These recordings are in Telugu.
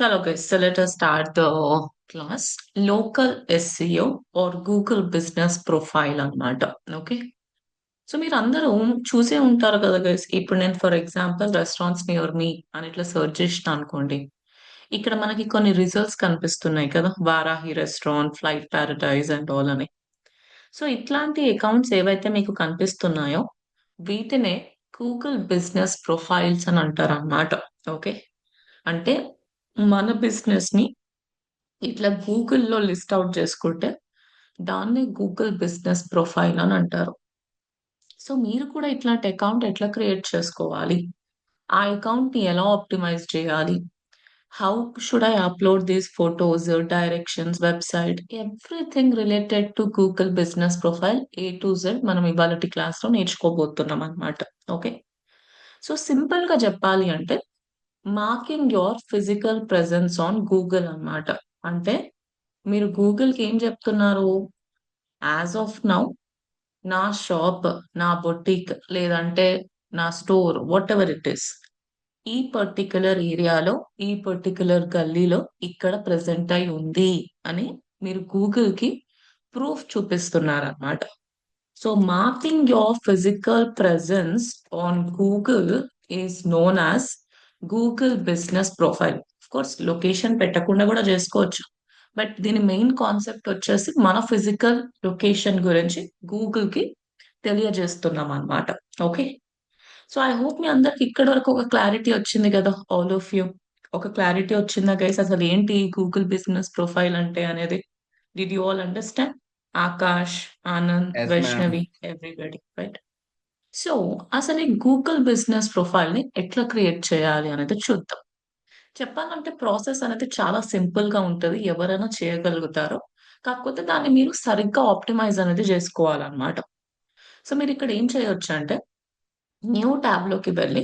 Hello guys, so let us start the class. Local SEO or Google Business Profile అన్నమాట. ఓకే. సో మీరు అందరూ చూసే ఉంటారు కదా గైస్. ఇప్పుడు నేను for example restaurants near me అని ఇట్లా సెర్చ్ చేసిన అనుకోండి. ఇక్కడ మనకి కొన్ని రిజల్ట్స్ కనిపిస్తున్నాయి కదా. Varahi restaurant, flight Paradise and all అని. సో ఇట్లాంటి అకౌంట్స్ ఏవైతే మీకు కనిపిస్తున్నాయో వీటినే గూగుల్ బిజినెస్ ప్రొఫైల్స్ అని అంటారు అన్నమాట. ఓకే. అంటే మన బిజినెస్ ని ఇట్లా గూగుల్‌లో లిస్ట్ ఔట్ చేసుకుంటే, దాన్ని గూగుల్ బిజినెస్ ప్రొఫైల్ అని అంటారు. సో, మీరు కూడా ఇట్లాంటి అకౌంట్ ఎట్లా క్రియేట్ చేసుకోవాలి? ఆ అకౌంట్‌ని ఎలా ఆప్టిమైజ్ చేయాలి? How should I upload these photos, directions, website everything related to Google business profile A to Z మనం ఇవాళటి క్లాస్‌లో నేర్చుకోబోతున్నాం అన్నమాట. ఓకే. సో, సింపుల్‌గా చెప్పాలి అంటే marking your physical presence on Google అన్నమాట. అంటే మీరు గూగుల్‌కి ఏం చెప్తున్నారు? యాస్ ఆఫ్ నౌ నా షాప్, నా బొటిక్ లేదంటే నా స్టోర్ వాటెవర్ ఇట్ ఈస్. ఈ పర్టిక్యులర్ ఏరియాలో, ఈ పర్టిక్యులర్ గల్లీలో ఇక్కడ ప్రెజెంట్ అయి ఉంది అని మీరు గూగుల్‌కి ప్రూఫ్ చూపిస్తున్నారన్నమాట. So marking your physical presence on Google is known as Google business profile. Of course location పెట్టకుండా కూడా చేసుకోవచ్చు. బట్ దీని మెయిన్ కాన్సెప్ట్ వచ్చేసి మన ఫిజికల్ లొకేషన్ గురించి గూగుల్‌కి తెలియజేస్తున్నాం అన్నమాట. ఓకే. సో ఐ హోప్ మీ అందరికి ఇక్కడి వరకు ఒక క్లారిటీ వచ్చింది కదా! All of you. ఒక క్లారిటీ వచ్చిందా గైస్? అసలు ఏంటి గూగుల్ బిజినెస్ ప్రొఫైల్ అంటే అనేది? Did you all understand? Akash, Anand, yes ma'am. Vaishnavi everybody right? So అసలు ఈ గూగుల్ బిజినెస్ ప్రొఫైల్‌ని ఎట్లా క్రియేట్ చేయాలి అనేది చూద్దాం. చెప్పాలంటే ప్రాసెస్ అనేది చాలా సింపుల్‌గా ఉంటది. ఎవరైనా చేయగలుగుతారు. కాకపోతే దాన్ని మీరు సరిగ్గా ఆప్టిమైజ్ అనేది జేసుకోవాలన్నమాట. సో మీరిక్కడ ఏం చేయొచ్చంటే న్యూ ట్యాబ్‌లోకి వెళ్లి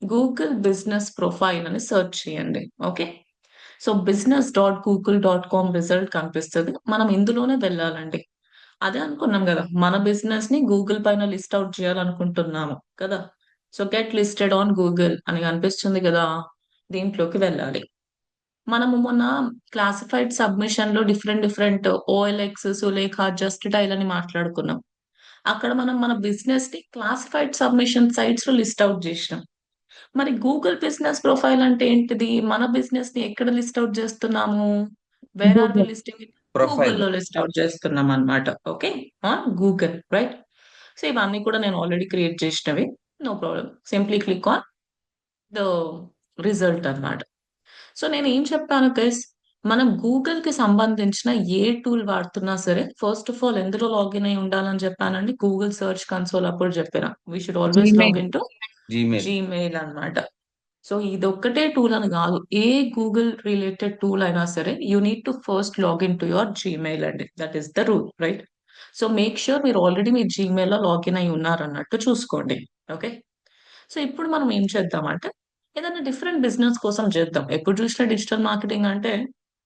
గూగుల్ బిజినెస్ ప్రొఫైల్ అని సెర్చ్ చేయండి. ఓకే. సో business.google.com రిజల్ట్ కనిపిస్తది. మనం ఇందులోనే వెళ్ళాలండి. అదే అనుకున్నాం గదా! మన బిజినెస్‌ని గూగుల్ పైన లిస్ట్ ఔట్ చేయాలనుకుంటున్నాము కదా! So get listed on Google అని కనిపిస్తుంది గదా! దీంట్లోకి వెళ్ళాలి. మనము మొన్న క్లాసిఫైడ్ సబ్మిషన్‌లో different different OLX, Sulekha, just dial అని మాట్లాడుకున్నాం. అక్కడ మనం మన బిజినెస్‌ని క్లాసిఫైడ్ సబ్మిషన్ సైట్స్‌లో లిస్ట్ ఔట్ జేసినాం. మరి గూగుల్ బిజినెస్ ప్రొఫైల్ అంటే ఏంటిది? మన బిజినెస్‌ని ఎక్కడ లిస్ట్ ఔట్ జేస్తున్నాము? Where are we Google listing it? Profile. గూగుల్‌లో లిస్ట్ ఔట్ చేస్తున్నామనమాట. Okay. On Google right? So, ఇవన్నీ కూడా నేను ఆల్రెడీ క్రియేట్ చేసినవి. No problem. Simply click on the result అన్నమాట. సో, నేనేం చెప్పాను గైస్, మనం గూగుల్‌కి సంబంధించిన ఏ టూల్ వాడుతున్నా సరే, ఫస్ట్ ఆఫ్ ఆల్ ఎందులో లాగిన్ అయ్యి ఉండాలని చెప్పానండి? గూగుల్ సెర్చ్ కన్సోల్ అప్పుడు చెప్పిన. We should always log Gmail. Into Gmail. Gmail అన్నమాట. సో, ఇదొక్కటే టూల్ అని గాదు. ఏ గూగుల్ రిలేటెడ్ టూల్ అయినా సరే, you need to first login to your Gmail అండి. That is the rule right? So, make sure మీరు ఆల్రెడీ మీ జీమెయిల్‌లో లాగిన్ అయ్యి ఉన్నారన్నట్టు చూసుకోండి. ఓకే. సో, ఇప్పుడు మనం ఏం చేద్దామంటే, ఏదైనా డిఫరెంట్ బిజినెస్ కోసం చేద్దాం. ఎప్పుడు చూసినా డిజిటల్ మార్కెటింగ్ అంటే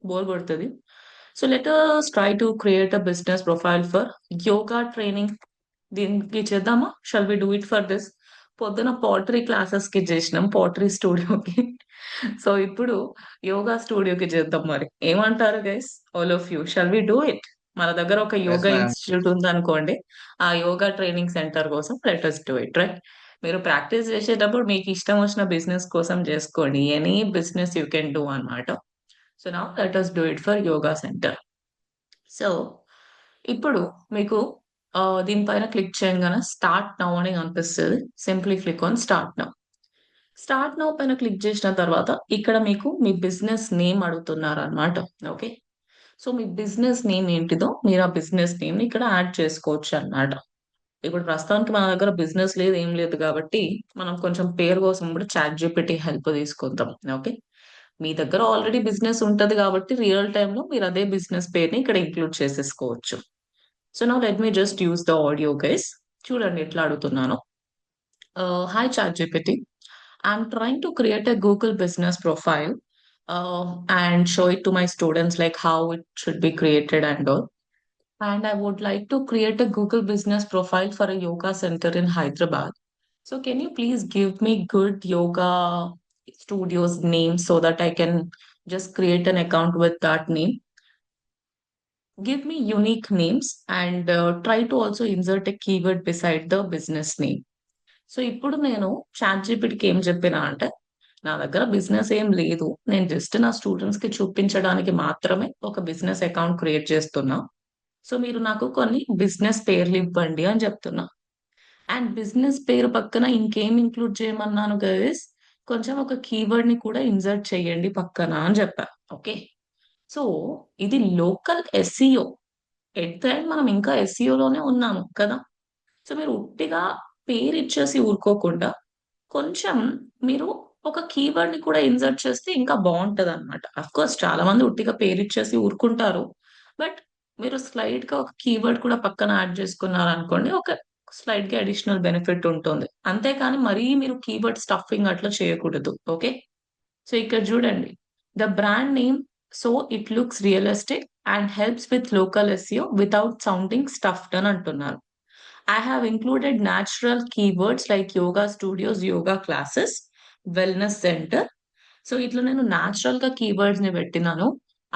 బోర్ కొడతది. So, let us try to create a business profile for yoga training. దీనికి చేద్దామా? Shall we do it for this? పొద్దున పాటరీ క్లాసెస్‌కి చేసినాం. పాటరీ స్టూడియోకి. సో, ఇప్పుడు యోగా స్టూడియోకి చేద్దాం మరి. ఏమంటారు guys? All of you. Shall we do it? మన దగ్గర ఒక ఎస్ యోగా మ్యామ్. ఇన్‌స్టిట్యూట్ ఉందనుకోండి. ఆ యోగా ట్రైనింగ్ సెంటర్ కోసం let us do it right? మీరు ప్రాక్టీస్ చేసేటప్పుడు మీకు ఇష్టం వచ్చిన బిజినెస్ కోసం చేసుకోండి. Any business you can do అన్నమాట. So, now let us do it for yoga centre. So, ఇప్పుడు మీకు దీనిపైన క్లిక్ చేయంగానే స్టార్ట్ నౌ అని కనిపిస్తది. Simply click on start now. Start now పైన క్లిక్ చేసిన తర్వాత ఇక్కడ మీకు మీ బిజినెస్ నేమ్ అడుగుతున్నారనమాట. ఓకే. సో, మీ బిజినెస్ నేమ్ ఏంటిదో మీరు ఆ బిజినెస్ నేమ్‌ని ఇక్కడ యాడ్ చేసుకోవచ్చనమాట. ఇప్పుడు ప్రస్తుతానికి మన దగ్గర బిజినెస్ లేదు, ఏం లేదు కాబట్టి మనం కొంచెం పేరు కోసం కూడా చాట్‌జీపీటీ హెల్ప్ తీసుకుందాం. ఓకే. మీ దగ్గర ఆల్రెడీ బిజినెస్ ఉంటది కాబట్టి రియల్ టైమ్‌లో మీరు అదే బిజినెస్ పేరుని ఇక్కడ ఇంక్లూడ్ చేసేసుకోవచ్చు. So, now let me just use the audio guys. చూడండి ఎట్లా అడుగుతున్నానో. Hi ChatGPT. I'm trying to create a Google business profile and show it to my students like how it should be created and all. And I would like to create a Google business profile for a yoga center in Hyderabad. So can you please give me good yoga studios names so that I can just create an account with that name. Give me unique names and try to also insert a keyword beside the business name. So ఇప్పుడు నేను చాట్ జీపీటీకి ఏం చెప్పినా అంటే, నా దగ్గర బిజినెస్ ఏం లేదు, నేను జస్ట్ నా స్టూడెంట్స్ కి చూపించడానికి మాత్రమే ఒక బిజినెస్ అకౌంట్ క్రియేట్ చేస్తున్నా. సో మీరు నాకు కొన్ని బిజినెస్ పేర్లు ఇవ్వండి అని చెప్తున్నా. అండ్ బిజినెస్ పేరు పక్కన ఇంకేం ఇంక్లూడ్ చేయమన్నాను గైస్, కొంచెం ఒక కీవర్డ్ ని కూడా ఇన్సర్ట్ చేయండి పక్కన అని చెప్పా. ఓకే, సో ఇది local SEO. At the end మనం ఇంకా SEO లోనే ఉన్నాము కదా. సో మీరు ఉట్టిగా పేరు ఇచ్చేసి ఊరుకోకుండా కొంచెం మీరు ఒక కీవర్డ్ ని కూడా ఇన్సర్ట్ చేస్తే ఇంకా బాగుంటది అనమాట. అఫ్ కోర్స్ చాలా మంది ఉట్టిగా పేరు ఇచ్చేసి ఊరుకుంటారు. బట్ మీరు స్లైడ్ గా ఒక కీవర్డ్ కూడా పక్కన యాడ్ చేసుకున్నారు అనుకోండి, ఒక స్లైడ్ కి అడిషనల్ బెనిఫిట్ ఉంటుంది. అంతేకాని మరీ మీరు కీవర్డ్ స్టఫింగ్ అట్లా చేయకూడదు. ఓకే, సో ఇక్కడ చూడండి, the brand name, so it looks realistic and helps with local SEO without sounding stuffed అని అంటున్నారు. I have included natural keywords like yoga studios, yoga classes, wellness center. So ఇట్లా నేను న్యాచురల్ గా కీవర్డ్స్ ని పెట్టినాను,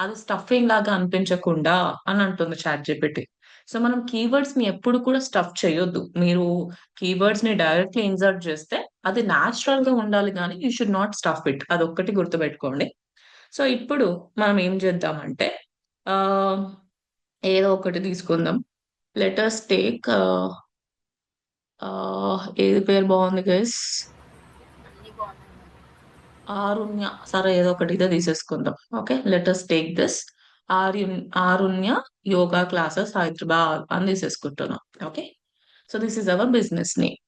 అది స్టఫింగ్ లాగా అనిపించకుండా అని అంటుంది చాట్ జీపీటీ. సో మనం కీవర్డ్స్ ని ఎప్పుడు కూడా స్టఫ్ చేయొద్దు. మీరు కీవర్డ్స్ ని డైరెక్ట్లీ ఇన్సర్ట్ చేస్తే అది న్యాచురల్ గా ఉండాలి, కానీ you should not stuff it. అది ఒక్కటి గుర్తుపెట్టుకోండి. సో ఇప్పుడు మనం ఏం చేద్దామంటే, ఆ ఏదో ఒకటి తీసుకుందాం. లెటర్స్ టేక్ ఏది పేరు బాగుంది గైస్? అన్ని బాగున్నాయి. ఆరుణ్య. సరే ఏదో ఒకటి ఇదే తీసేసుకుందాం. Okay, let's take this. Arunya yoga classes Hyderabad అని తీసేసుకుంటున్నాం. Okay, so this is our business name.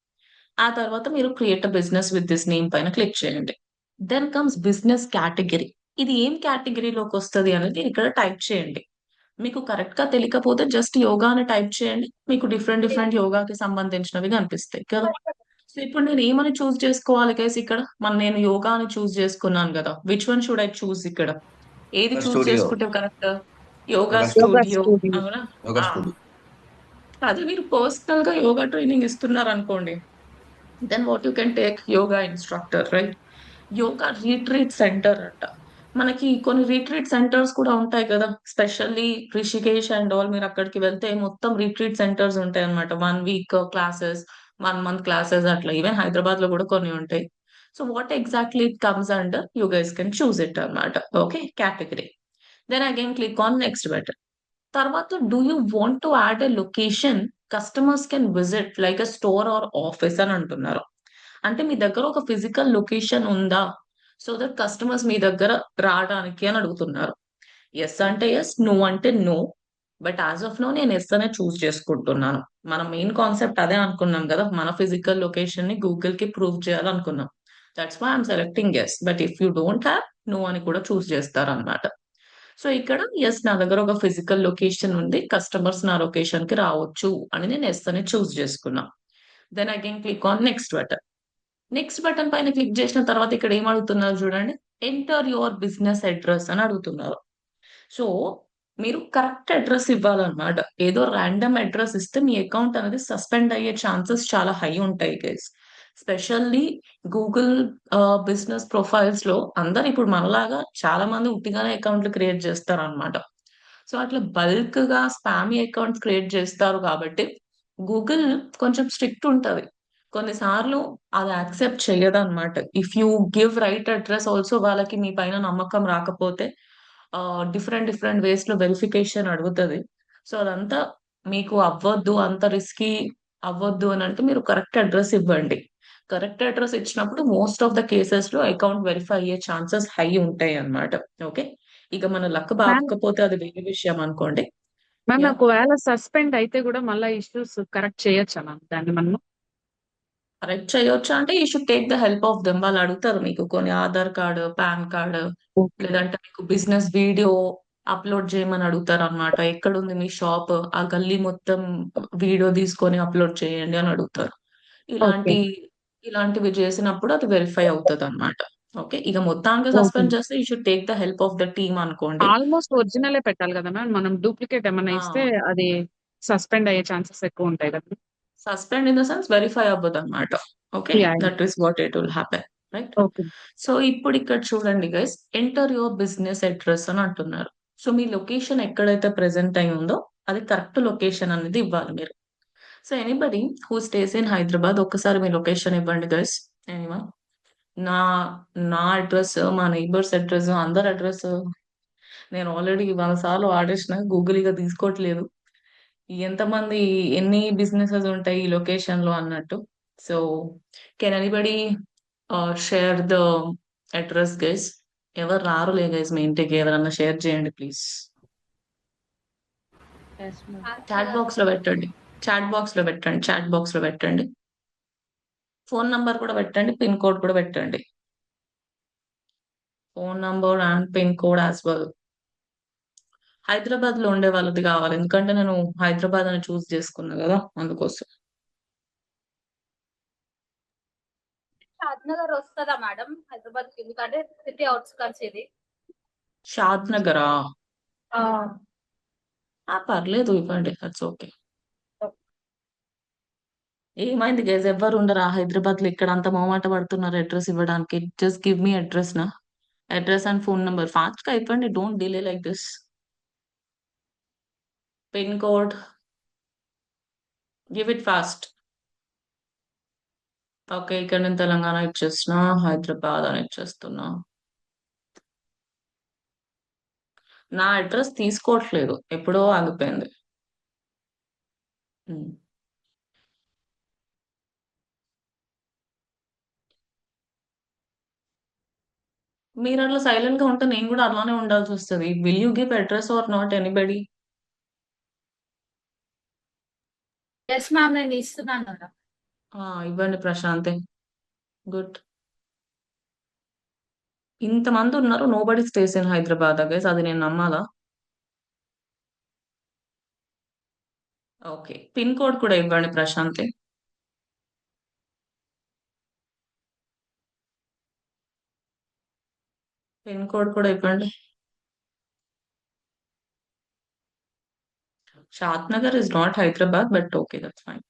ఆ తర్వాత మీరు create a business with this name పైన క్లిక్ చేయండి. Then comes business category. ఇది ఏం కేటగిరీలోకి వస్తుంది అనేది ఇక్కడ టైప్ చేయండి. మీకు కరెక్ట్ గా తెలియకపోతే జస్ట్ యోగా అని టైప్ చేయండి, మీకు డిఫరెంట్ డిఫరెంట్ యోగాకి సంబంధించినవి కనిపిస్తాయి కదా. సో ఇప్పుడు నేను ఏమని చూస్ చేసుకోవాలి గైస్? ఇక్కడ నేను యోగా అని చూస్ చేసుకున్నాను కదా, which one should I choose ఇక్కడ? ఏది ఒక చూస్ స్టూడియో చేసుకుంటే కరెక్ట్? యోగా ఒక యోగా స్టూడియో. స్టూడియో. అవునా? ఒక ఆ, స్టూడియో అదే మీరు పర్సనల్ గా యోగా ట్రైనింగ్ ఇస్తున్నారు అనుకోండి, then what you can take yoga instructor, right? Yoga retreat centre అంట. మనకి కొన్ని రీట్రీట్ సెంటర్స్ కూడా ఉంటాయి కదా, స్పెషల్లీ రిషికేష్ అండ్ ఆల్. మీరు అక్కడికి వెళ్తే మొత్తం రీట్రీట్ సెంటర్స్ ఉంటాయి అనమాట. 1 week క్లాసెస్, 1 month క్లాసెస్, అట్లా ఈవెన్ హైదరాబాద్ లో కూడా కొన్ని ఉంటాయి. So what exactly it comes under, you guys can choose it అనమాట. Okay, category. Then again click on next button. తర్వాత do you want to add a location customers can visit like a store or office అని అంటున్నారు. అంటే మీ దగ్గర ఒక ఫిజికల్ లొకేషన్ ఉందా, సో దట్ కస్టమర్స్ మీ దగ్గర రావడానికి అని అడుగుతున్నారు. ఎస్ అంటే ఎస్, నో అంటే no. But as of now నేను ఎస్ అనే చూస్ చేసుకుంటున్నాను. మన మెయిన్ కాన్సెప్ట్ అదే అనుకున్నాం కదా, మన ఫిజికల్ లొకేషన్ ని గూగుల్ కి ప్రూవ్ చేయాలనుకున్నాం. That's why I'm selecting yes. But if you don't have, no అని కూడా చూస్ చేస్తారు అనమాట. సో ఇక్కడ ఎస్, నా దగ్గర ఒక ఫిజికల్ లొకేషన్ ఉంది, కస్టమర్స్ నా లొకేషన్ కి రావచ్చు అని నేను ఎస్ అని చూస్ చేసుకున్నా. Then again click on next button. Next button పైన క్లిక్ చేసిన తర్వాత ఇక్కడ ఏం అడుగుతున్నారు చూడండి, ఎంటర్ యువర్ బిజినెస్ అడ్రస్ అని అడుగుతున్నారు. సో మీరు కరెక్ట్ అడ్రస్ ఇవ్వాలన్నమాట. ఏదో ర్యాండమ్ అడ్రస్ ఇస్తే మీ అకౌంట్ అనేది సస్పెండ్ అయ్యే ఛాన్సెస్ చాలా హై ఉంటాయి guys. Specially Google business profiles లో అందరు ఇప్పుడు మనలాగా చాలా మంది ఉట్టిగానే అకౌంట్లు క్రియేట్ చేస్తారు అనమాట. సో అట్లా బల్క్ గా స్పామీ అకౌంట్స్ క్రియేట్ చేస్తారు కాబట్టి గూగుల్ కొంచెం స్ట్రిక్ట్ ఉంటది. కొన్నిసార్లు అది యాక్సెప్ట్ చేయదు అనమాట. If you give right address also, వాళ్ళకి మీ పైన నమ్మకం రాకపోతే డిఫరెంట్ డిఫరెంట్ వేస్ లో వెరిఫికేషన్ అడుగుతుంది. సో అదంతా మీకు అవ్వద్దు, అంత రిస్కీ అవ్వద్దు అని అంటే మీరు కరెక్ట్ అడ్రస్ ఇవ్వండి. కరెక్ట్ అడ్రస్ ఇచ్చినప్పుడు మోస్ట్ ఆఫ్ ద కేసెస్ లో అకౌంట్ వెరిఫై అయ్యే ఛాన్సెస్ హై ఉంటాయి అన్నమాట. ఓకే, ఇక మన లక్ మ్యామ్ బాగకపోతే అది వేరే విషయం అనుకోండి. మ్యామ్ యా, ఒకవేళ సస్పెండ్ అయితే కూడా మళ్ళీ ఇష్యూస్ కరెక్ట్ చేయొచ్చా మ్యామ్ దాన్ని మనము? కరెక్ట్ చేయొచ్చా అంటే you should take the help of them. వాళ్ళు అడుగుతారు మీకు కొన్ని Aadhaar card, pan card, okay. లేదంటే మీకు బిజినెస్ వీడియో అప్లోడ్ చేయమని అడుగుతారు అనమాట. ఎక్కడుంది మీ షాప్, ఆ గల్లీ మొత్తం వీడియో తీసుకొని అప్లోడ్ చేయండి అని అడుగుతారు. ఓకే. ఇలాంటి ఇలాంటివి చేసినప్పుడు అది వెరిఫై అవుతుంది అనమాట. ఓకే, ఇక మొత్తానికి ఓకే. సస్పెండ్ చేస్తే you should take the help of the team అనుకోండి. ఆల్మోస్ట్ ఒరిజినలే పెట్టాలి కదా మ్యామ్? మనం డూప్లికేట్ ఏమన్నా ఇస్తే అది సస్పెండ్ అయ్యే ఛాన్సెస్ ఎక్కువ ఉంటాయి కదా? Suspend in the sense verify అవ్వదు అనమాట. Okay, yeah. That is what it will happen. Right? Okay. So ఇప్పుడు ఇక్కడ చూడండి guys, enter your business address అని అంటున్నారు. సో మీ లొకేషన్ ఎక్కడైతే ప్రెసెంట్ అయి ఉందో అది కరెక్ట్ లొకేషన్ అనేది ఇవ్వాలి మీరు. So anybody who stays in Hyderabad ఒక్కసారి మీ లొకేషన్ ఇవ్వండి గైస్. ఎనీవన్. నా నా అడ్రస్, మా నైబర్స్ అడ్రస్, అందరి అడ్రస్ నేను ఆల్రెడీ 100 సార్లు వాడేసిన, గూగుల్ ఇక తీసుకోవట్లేదు. ఎంతమంది, ఎన్ని బిజినెసెస్ ఉంటాయి ఈ లొకేషన్ లో అన్నట్టు. So can anybody share the address guys? ఎవరు రారులే గైస్ మీ ఇంటికి, ఎవరన్నా షేర్ చేయండి please. Yes ma'am. Chat box లో పెట్టండి, చాట్ బాక్స్ లో పెట్టండి, చాట్ బాక్స్ లో పెట్టండి. ఫోన్ నంబర్ కూడా పెట్టండి, పిన్ కోడ్ కూడా పెట్టండి. Phone number and pin code as well. Hyderabad లో ఉండే వాళ్ళది కావాలి, ఎందుకంటే నేను హైదరాబాద్ అని చూస్ చేసుకున్నా కదా, అందుకోసం. షాద్నగర్ వస్తుందా మేడం హైదరాబాద్ కి? ఎందుకంటే సిటీ అవుట్స్కట్స్ ఇది. షాద్ నగరా? పర్లేదు ఇవ్వండి, దట్స్ ఓకే. ఏమైంది గైజ్, ఎవ్వరు ఉండరా హైదరాబాద్ లో? ఇక్కడ అంత మొహమాట పడుతున్నారు అడ్రస్ ఇవ్వడానికి. జస్ట్ గివ్ మీ అడ్రస్ నా, address and phone number fast గా ఇవ్వండి. Don't delay like this. Pin code, give it fast. Okay, ఇక్కడ నేను తెలంగాణ ఇచ్చేస్తున్నా, హైదరాబాద్ అని ఇచ్చేస్తున్నా. నా అడ్రస్ తీసుకోవట్లేదు, ఎప్పుడో ఆగిపోయింది. ఉమ్. మీరు అట్లా సైలెంట్ గా ఉంటే నేను కూడా అలానే ఉండాల్సి వస్తుంది. Will you give address or not anybody? Yes ma'am, నేను ఇస్తున్నాను మేడం. ఇవ్వండి ప్రశాంతి. గుడ్. ఇంతమంది ఉన్నారు, nobody stays in Hyderabad guys, అది నేను నమ్మాలా? ఓకే, పిన్ కోడ్ కూడా ఇవ్వండి ప్రశాంతి. పిన్ కోడ్ కూడా ఇవ్వండి. Shadnagar is not Hyderabad, but okay that's fine.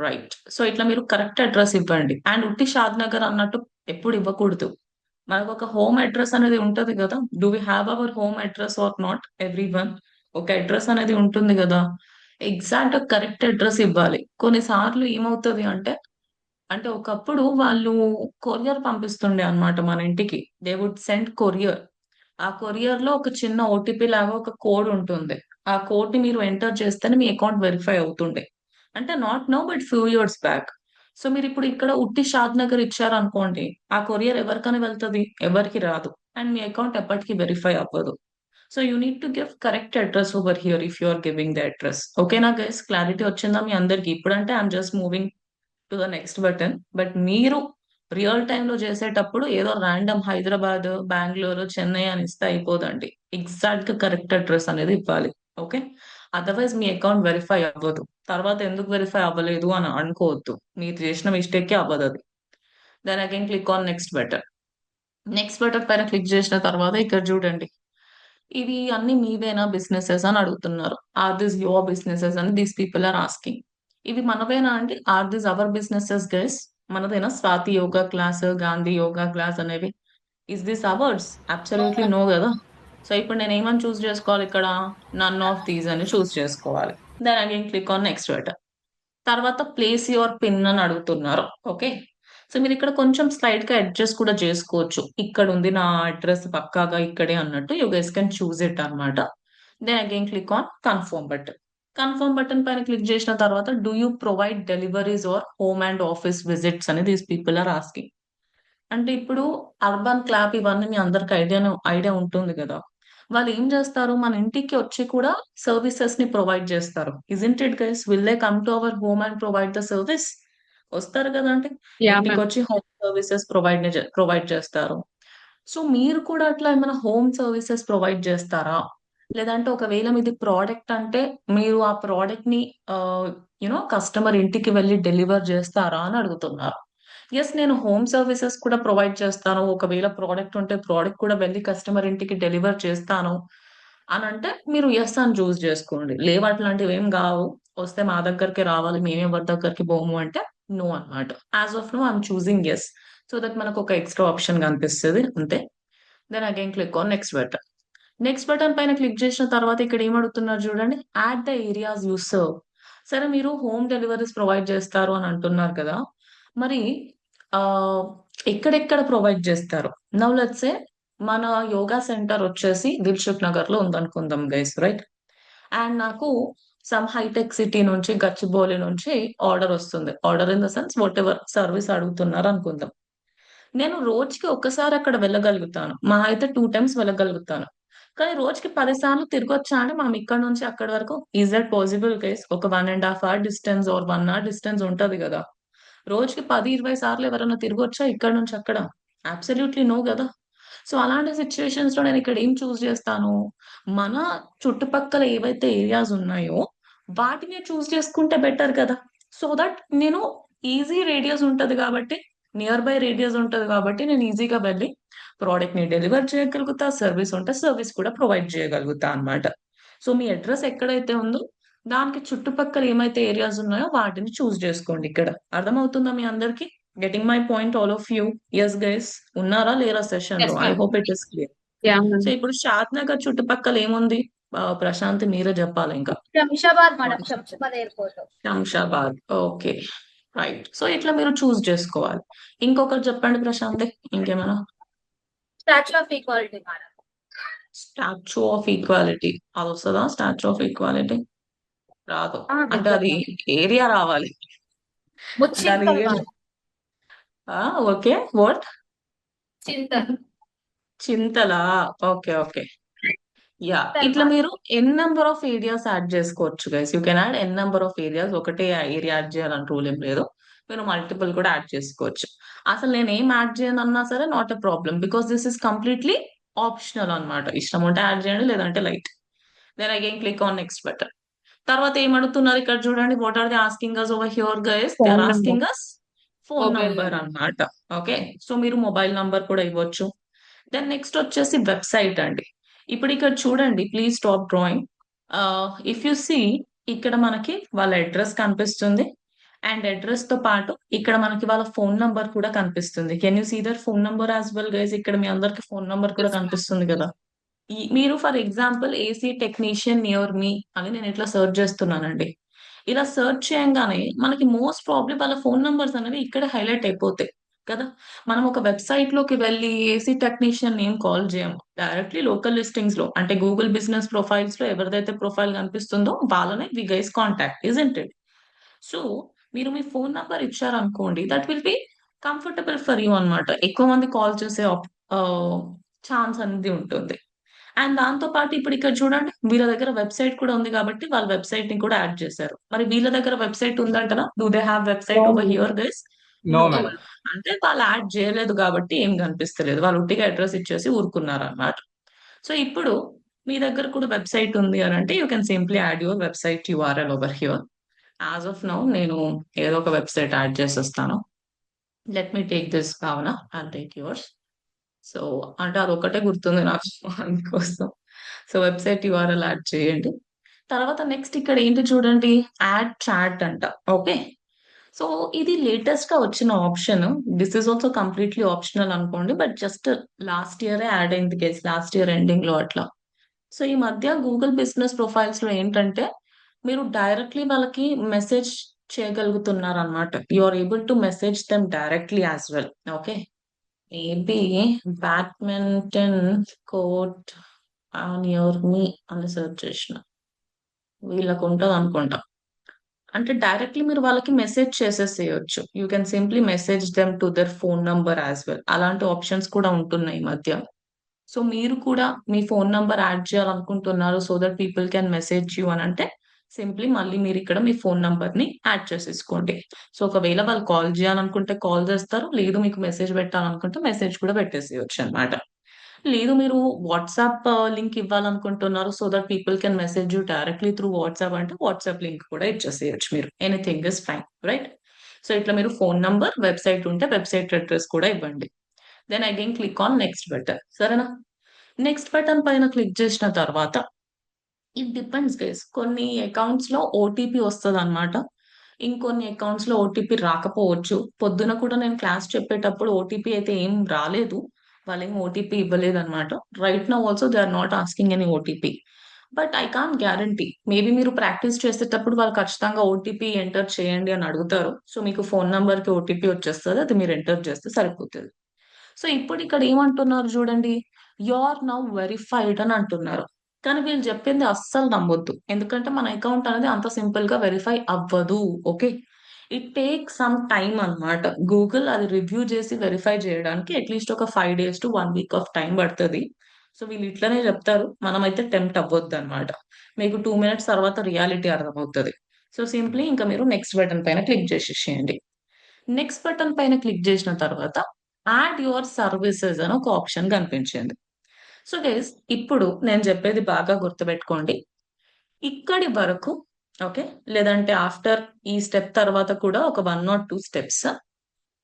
Right. So ఇట్లా మీరు కరెక్ట్ అడ్రస్ ఇవ్వండి. అండ్ ఉట్టి షాద్ నగర్ అన్నట్టు ఎప్పుడు ఇవ్వకూడదు. మనకు ఒక హోమ్ అడ్రస్ అనేది ఉంటది కదా. Do we have our home address or not? Everyone ఒక అడ్రస్ అనేది ఉంటుంది కదా. ఎగ్జాక్ట్ కరెక్ట్ అడ్రస్ ఇవ్వాలి. కొన్నిసార్లు ఏమవుతుంది అంటే, ఒకప్పుడు వాళ్ళు కొరియర్ పంపిస్తుండే అన్నమాట మన ఇంటికి. They would send courier. ఆ కొరియర్ లో ఒక చిన్న ఓటీపీ లాగా ఒక కోడ్ ఉంటుంది. ఆ కోడ్ ని మీరు ఎంటర్ చేస్తేనే మీ అకౌంట్ వెరిఫై అవుతుండే. అంటే not no but few years back. So మీరు ఇప్పుడు ఇక్కడ ఉట్టి షాద్ నగర్ ఇచ్చారనుకోండి, ఆ కొరియర్ ఎవరికైనా వెళ్తుంది? ఎవరికి రాదు. అండ్ మీ అకౌంట్ ఎప్పటికీ వెరిఫై అవ్వదు. So you need to give correct address over here if you are giving the address. ఓకేనా గైస్? క్లారిటీ వచ్చిందా మీ అందరికి? ఇప్పుడంటే I'm just moving to the next button. But మీరు రియల్ టైమ్ లో చేసేటప్పుడు ఏదో ర్యాండమ్ హైదరాబాద్, బెంగళూరు, చెన్నై అని ఇస్తే అయిపోదండి. ఎగ్జాక్ట్ గా కరెక్ట్ అడ్రస్ అనేది ఇవ్వాలి. ఓకే, అదర్వైజ్ మీ అకౌంట్ వెరిఫై అవ్వదు. తర్వాత ఎందుకు వెరిఫై అవ్వలేదు అని అనుకోవద్దు, మీరు చేసిన మిస్టేక్ అవ్వదు అది. Then again click on next button. Next button పైన క్లిక్ చేసిన తర్వాత ఇక్కడ చూడండి, ఇవి అన్ని మీవేనా బిజినెసెస్ అని అడుగుతున్నారు. ఆర్ దిస్ యువర్ బిజినెసెస్ అని దీస్ పీపుల్ ఆర్ ఆస్కింగ్. ఇవి మనవేనా అండి? Are this our businesses guys? మనదేనా Swathi yoga class, Gandhi yoga class అనేవి? Is this ours? Absolutely no కదా. సో ఇప్పుడు నేను ఏమని చూస్ చేసుకోవాలి ఇక్కడ? నన్ ఆఫ్ దీస్ అని చూస్ చేసుకోవాలి. Then again click on next button. తర్వాత ప్లేస్ యువర్ పిన్ అని అడుగుతున్నారు. ఓకే, సో మీరు ఇక్కడ కొంచెం స్లైడ్ గా అడ్జస్ట్ కూడా చేసుకోవచ్చు. ఇక్కడ ఉంది నా అడ్రస్ పక్కాగా ఇక్కడే అన్నట్టు, you guys can choose it అన్నమాట. Then again click on confirm button. Confirm button పైన క్లిక్ చేసిన తర్వాత, do you provide deliveries or home and office visits అని దీస్ పీపుల్ ఆర్ ఆస్కింగ్. అంటే ఇప్పుడు అర్బన్ క్లాప్ ఇవన్నీ మీ అందరికి ఐడియా ఉంటుంది కదా. వాళ్ళు ఏం చేస్తారు, మన ఇంటికి వచ్చి కూడా సర్వీసెస్ ని ప్రొవైడ్ చేస్తారు. Isn't it guys? Will they come to our home and provide the service? వస్తారు కదా అంటే, యా ఇంటికి మ్యామ్. వచ్చి హోమ్ సర్వీసెస్ ప్రొవైడ్ చేస్తారు. సో మీరు కూడా అట్లా ఏమైనా హోమ్ సర్వీసెస్ ప్రొవైడ్ చేస్తారా? లేదంటే ఒకవేళ మీది ప్రోడక్ట్ అంటే మీరు ఆ ప్రోడక్ట్ ని కస్టమర్ ఇంటికి వెళ్ళి డెలివర్ చేస్తారా అని అడుగుతున్నారు. ఎస్, నేను హోమ్ సర్వీసెస్ కూడా ప్రొవైడ్ చేస్తాను. ఒకవేళ ప్రోడక్ట్ ఉంటే ప్రోడక్ట్ కూడా వెళ్ళి కస్టమర్ ఇంటికి డెలివర్ చేస్తాను అని అంటే మీరు ఎస్ అని చూస్ చేసుకోండి. లేవు అట్లాంటివి ఏం కావు, వస్తే మా దగ్గరికి రావాలి, మేము ఎవరి దగ్గరికి పోము అంటే నో అన్నమాట. As of now I'm choosing yes, so that మనకు ఒక ఎక్స్ట్రా ఆప్షన్ కనిపిస్తుంది అంతే. Then again click on next button. Next button పైన క్లిక్ చేసిన తర్వాత ఇక్కడ ఏమడుగుతున్నారు చూడండి, add the areas you serve. సరే, మీరు హోమ్ డెలివరీస్ ప్రొవైడ్ చేస్తారు అని అంటున్నారు కదా, మరి ఆ ఎక్కడెక్కడ ప్రొవైడ్ చేస్తారు? నవ్ లెట్స్ సే మన యోగా సెంటర్ వచ్చేసి దిల్సుఖ్ నగర్ లో ఉందనుకుందాం గైస్, రైట్? అండ్ నాకు సమ్ హైటెక్ సిటీ నుంచి, గచ్చిబౌలి నుంచి ఆర్డర్ వస్తుంది. Order in the sense what ever service అడుగుతున్నారు అనుకుందాం. నేను రోజుకి ఒక్కసారి అక్కడ వెళ్ళగలుగుతాను, మా అయితే 2 టైమ్స్ వెళ్ళగలుగుతాను. కానీ రోజుకి 10 సార్లు తిరగొచ్చా అంటే మనం ఇక్కడ నుంచి అక్కడి వరకు? Is that possible guys? ఒక 1.5 hour distance or 1 hour distance ఉంటది కదా. రోజుకి 10-20 సార్లు ఎవరైనా తిరగొచ్చా ఇక్కడ నుంచి అక్కడ? అబ్సల్యూట్లీ నో కదా. సో అలాంటి సిచ్యువేషన్స్ లో నేను ఇక్కడ ఏం చూస్ చేస్తాను, మన చుట్టుపక్కల ఏవైతే ఏరియాస్ ఉన్నాయో వాటిని చూస్ చేసుకుంటే బెటర్ కదా. సో దట్ నేను ఈజీ రేడియస్ ఉంటది కాబట్టి, నియర్ బై రేడియస్ ఉంటది కాబట్టి నేను ఈజీగా వెళ్ళి ప్రోడక్ట్ ని డెలివర్ చేయగలుగుతా, సర్వీస్ ఉంటే సర్వీస్ కూడా ప్రొవైడ్ చేయగలుగుతా అన్నమాట. సో మీ అడ్రస్ ఎక్కడైతే ఉందో దానికి చుట్టుపక్కల ఏమైతే ఏరియాస్ ఉన్నాయో వాటిని చూస్ చేసుకోండి. ఇక్కడ అర్థమవుతుందా మీ అందరికి? Getting my point all of you? Yes guys, ఉన్నారా లేరా సెషన్ Yes, లో? I ma'am. Hope it is clear. Yeah so ma'am. ఇప్పుడు షాద్ నగర్ చుట్టుపక్కల ఏముంది? ప్రశాంత్ మీరే చెప్పాలి ఇంకా. Shamshabad madam, Shamshabad airport. Shamshabad, okay, right. So ఇట్లా మీరు చూస్ చేసుకోవాలి. ఇంకొకటి చెప్పండి ప్రశాంత్, ఇంకేమైనా? Statue of equality madam. Statue of equality, అది వస్తుందా? స్టాచ్యూ ఆఫ్ ఈక్వాలిటీ రాదు, అంటే అది దగ్గర ఏరియా రావాలి. దాని Muchintal area, madam. Okay, what? Chintal చింతలా? Okay okay, yeah. చింతల్ ఇట్లా మేడం. మీరు n number of areas add చేసుకోవచ్చు guys. You can add n number of areas. ఒకటే ఏరియా యాడ్ చేయాలని రూల్ ఏం లేదు, మీరు మల్టిపుల్ కూడా యాడ్ చేసుకోవచ్చు. అసలు నేను ఏం యాడ్ చేయను అన్నా సరే not a problem, because this is completely optional అన్నమాట. ఇష్టం ఉంటే యాడ్ చేయండి, లేదంటే light. Then again click on next button. తర్వాత ఏమడుగుతున్నారు ఇక్కడ చూడండి, what are they asking us over here guys? They phone or number. Asking us phone mobile number number. అన్నమాట. ఓకే, సో మీరు మొబైల్ నంబర్ కూడా ఇవ్వచ్చు. దెన్ నెక్స్ట్ వచ్చేసి వెబ్సైట్ అండి. ఇప్పుడు ఇక్కడ చూడండి, please stop drawing. If you see, ఇక్కడ మనకి వాళ్ళ అడ్రస్ కనిపిస్తుంది, అండ్ అడ్రస్ తో పాటు ఇక్కడ మనకి వాళ్ళ ఫోన్ నంబర్ కూడా కనిపిస్తుంది. Can you see their phone number as well guys? ఇక్కడ మీ అందరికి ఫోన్ నంబర్ కూడా Yes, ma'am. కనిపిస్తుంది కదా. మీరు for example AC technician near me అని నేను ఇట్లా సెర్చ్ చేస్తున్నానండి. ఇలా సెర్చ్ చేయంగానే మనకి మోస్ట్ ప్రాబ్లీ వాళ్ళ ఫోన్ నంబర్స్ అనేవి ఇక్కడ హైలైట్ అయిపోతాయి కదా. మనం ఒక వెబ్సైట్ లోకి వెళ్ళి ఏసీ టెక్నీషియన్ ఏం కాల్ చేయము, డైరెక్ట్లీ లోకల్ లిస్టింగ్స్ లో, అంటే గూగుల్ బిజినెస్ ప్రొఫైల్స్ లో ఎవరిదైతే ప్రొఫైల్ కనిపిస్తుందో వాళ్ళనే we guys contact, isn't it? So మీరు మీ ఫోన్ నంబర్ ఇచ్చారనుకోండి, that will be comfortable for you అన్నమాట. ఎక్కువ మంది కాల్ చేసే ఛాన్స్ అనేది ఉంటుంది. అండ్ దాంతో పాటు ఇప్పుడు ఇక్కడ చూడండి, వీళ్ళ దగ్గర వెబ్సైట్ కూడా ఉంది కాబట్టి వాళ్ళ వెబ్సైట్ ని కూడా యాడ్ చేశారు. మరి వీళ్ళ దగ్గర వెబ్సైట్ ఉందంటనా? Do they have website over here guys? No, no. madam. అంటే వాళ్ళు యాడ్ చేయలేదు కాబట్టి ఏం కనిపిస్తలేదు, వాళ్ళు ఉట్టిగా అడ్రస్ ఇచ్చేసి ఊరుకున్నారు అన్నమాట. సో ఇప్పుడు మీ దగ్గర కూడా వెబ్సైట్ ఉంది అని అంటే you can simply add your website URL over here. As of now నేను ఏదో ఒక వెబ్సైట్ యాడ్ చేసేస్తాను. లెట్ మీ టేక్ దిస్ భావన, ఐల్ టేక్ యువర్స్. సో అంటే అదొకటే గుర్తుంది నాకు అందుకోసం. సో వెబ్సైట్ యూఆర్ఎల్ యాడ్ చేయండి. తర్వాత నెక్స్ట్ ఇక్కడ ఏంటి చూడండి, యాడ్ చాట్ అంట. ఓకే, సో ఇది లేటెస్ట్ గా వచ్చిన option. This is also completely optional అనుకోండి, బట్ జస్ట్ లాస్ట్ ఇయరే యాడ్ అయింది కేసు, లాస్ట్ ఇయర్ ఎండింగ్ లో అట్లా. సో ఈ మధ్య గూగుల్ బిజినెస్ ప్రొఫైల్స్ లో ఏంటంటే మీరు డైరెక్ట్లీ వాళ్ళకి మెసేజ్ చేయగలుగుతున్నారు అనమాట. You are able to message them directly as well. Okay, maybe badminton court near me అని సెర్చ్ చేసిన వీళ్ళకు ఉంటది అనుకుంటా. అంటే డైరెక్ట్లీ మీరు వాళ్ళకి మెసేజ్ చేసేసేయచ్చు. You can simply message them to their phone number as well. అలాంటి ఆప్షన్స్ కూడా ఉంటున్నాయి ఈ మధ్య. సో మీరు కూడా మీ ఫోన్ నంబర్ యాడ్ చేయాలనుకుంటున్నారు so that people can message you అని అంటే సింప్లీ మళ్ళీ మీరు ఇక్కడ మీ ఫోన్ నంబర్ ని యాడ్ చేసేసుకోండి. సో ఒకవేళ వాళ్ళు కాల్ చేయాలనుకుంటే కాల్ చేస్తారు, లేదు మీకు మెసేజ్ పెట్టాలనుకుంటే మెసేజ్ కూడా పెట్టేసేయచ్చు అనమాట. లేదు మీరు వాట్సాప్ లింక్ ఇవ్వాలనుకుంటున్నారు so that people can message you directly through WhatsApp అంటే వాట్సాప్ లింక్ కూడా ఇచ్చేసేయచ్చు మీరు. Anything is fine, right? So ఇట్లా మీరు ఫోన్ నంబర్, వెబ్సైట్ ఉంటే వెబ్సైట్ అడ్రస్ కూడా ఇవ్వండి. Then again click on next button. సరేనా? నెక్స్ట్ బటన్ పైన క్లిక్ చేసిన తర్వాత ఇట్ డిపెండ్స్ గైస్, కొన్ని అకౌంట్స్ లో ఓటీపీ వస్తుంది అనమాట. ఇంకొన్ని అకౌంట్స్ లో ఓటీపీ రాకపోవచ్చు. పొద్దున కూడా నేను క్లాస్ చెప్పేటప్పుడు ఓటీపీ అయితే ఏం రాలేదు, వాళ్ళు ఏం ఓటీపీ ఇవ్వలేదు అనమాట. Right now also they are not asking any OTP. But I can't guarantee, maybe మీరు ప్రాక్టీస్ చేసేటప్పుడు వాళ్ళు ఖచ్చితంగా ఓటీపీ ఎంటర్ చేయండి అని అడుగుతారు. సో మీకు ఫోన్ నంబర్ కి ఓటీపీ వచ్చేస్తుంది, అది మీరు ఎంటర్ చేస్తే సరిపోతుంది. సో ఇప్పుడు ఇక్కడ ఏమంటున్నారు చూడండి, యు ఆర్ నౌ వెరిఫైడ్ అని అంటున్నారు. కానీ వీళ్ళు చెప్పింది అస్సలు నమ్మొద్దు, ఎందుకంటే మన అకౌంట్ అనేది అంత సింపుల్ గా వెరిఫై అవ్వదు. Okay, it take some time అన్నమాట. గూగుల్ అది రివ్యూ చేసి వెరిఫై చేయడానికి అట్లీస్ట్ ఒక 5 days to 1 week of time పడుతుంది. సో వీళ్ళు ఇట్లనే చెప్తారు, మనమైతే టెంప్ట్ అవ్వద్దు అనమాట. మీకు 2 minutes తర్వాత రియాలిటీ అర్థమవుతుంది. సో సింప్లీ ఇంకా మీరు నెక్స్ట్ బటన్ పైన క్లిక్ చేసేసేయండి. నెక్స్ట్ బటన్ పైన క్లిక్ చేసిన తర్వాత యాడ్ యువర్ సర్వీసెస్ అని ఒక ఆప్షన్ కనిపించింది. సో గైస్, ఇప్పుడు నేను చెప్పేది బాగా గుర్తుపెట్టుకోండి. ఇక్కడి వరకు, ఓకే, లేదంటే ఆఫ్టర్ ఈ స్టెప్ తర్వాత కూడా ఒక 1 or 2 steps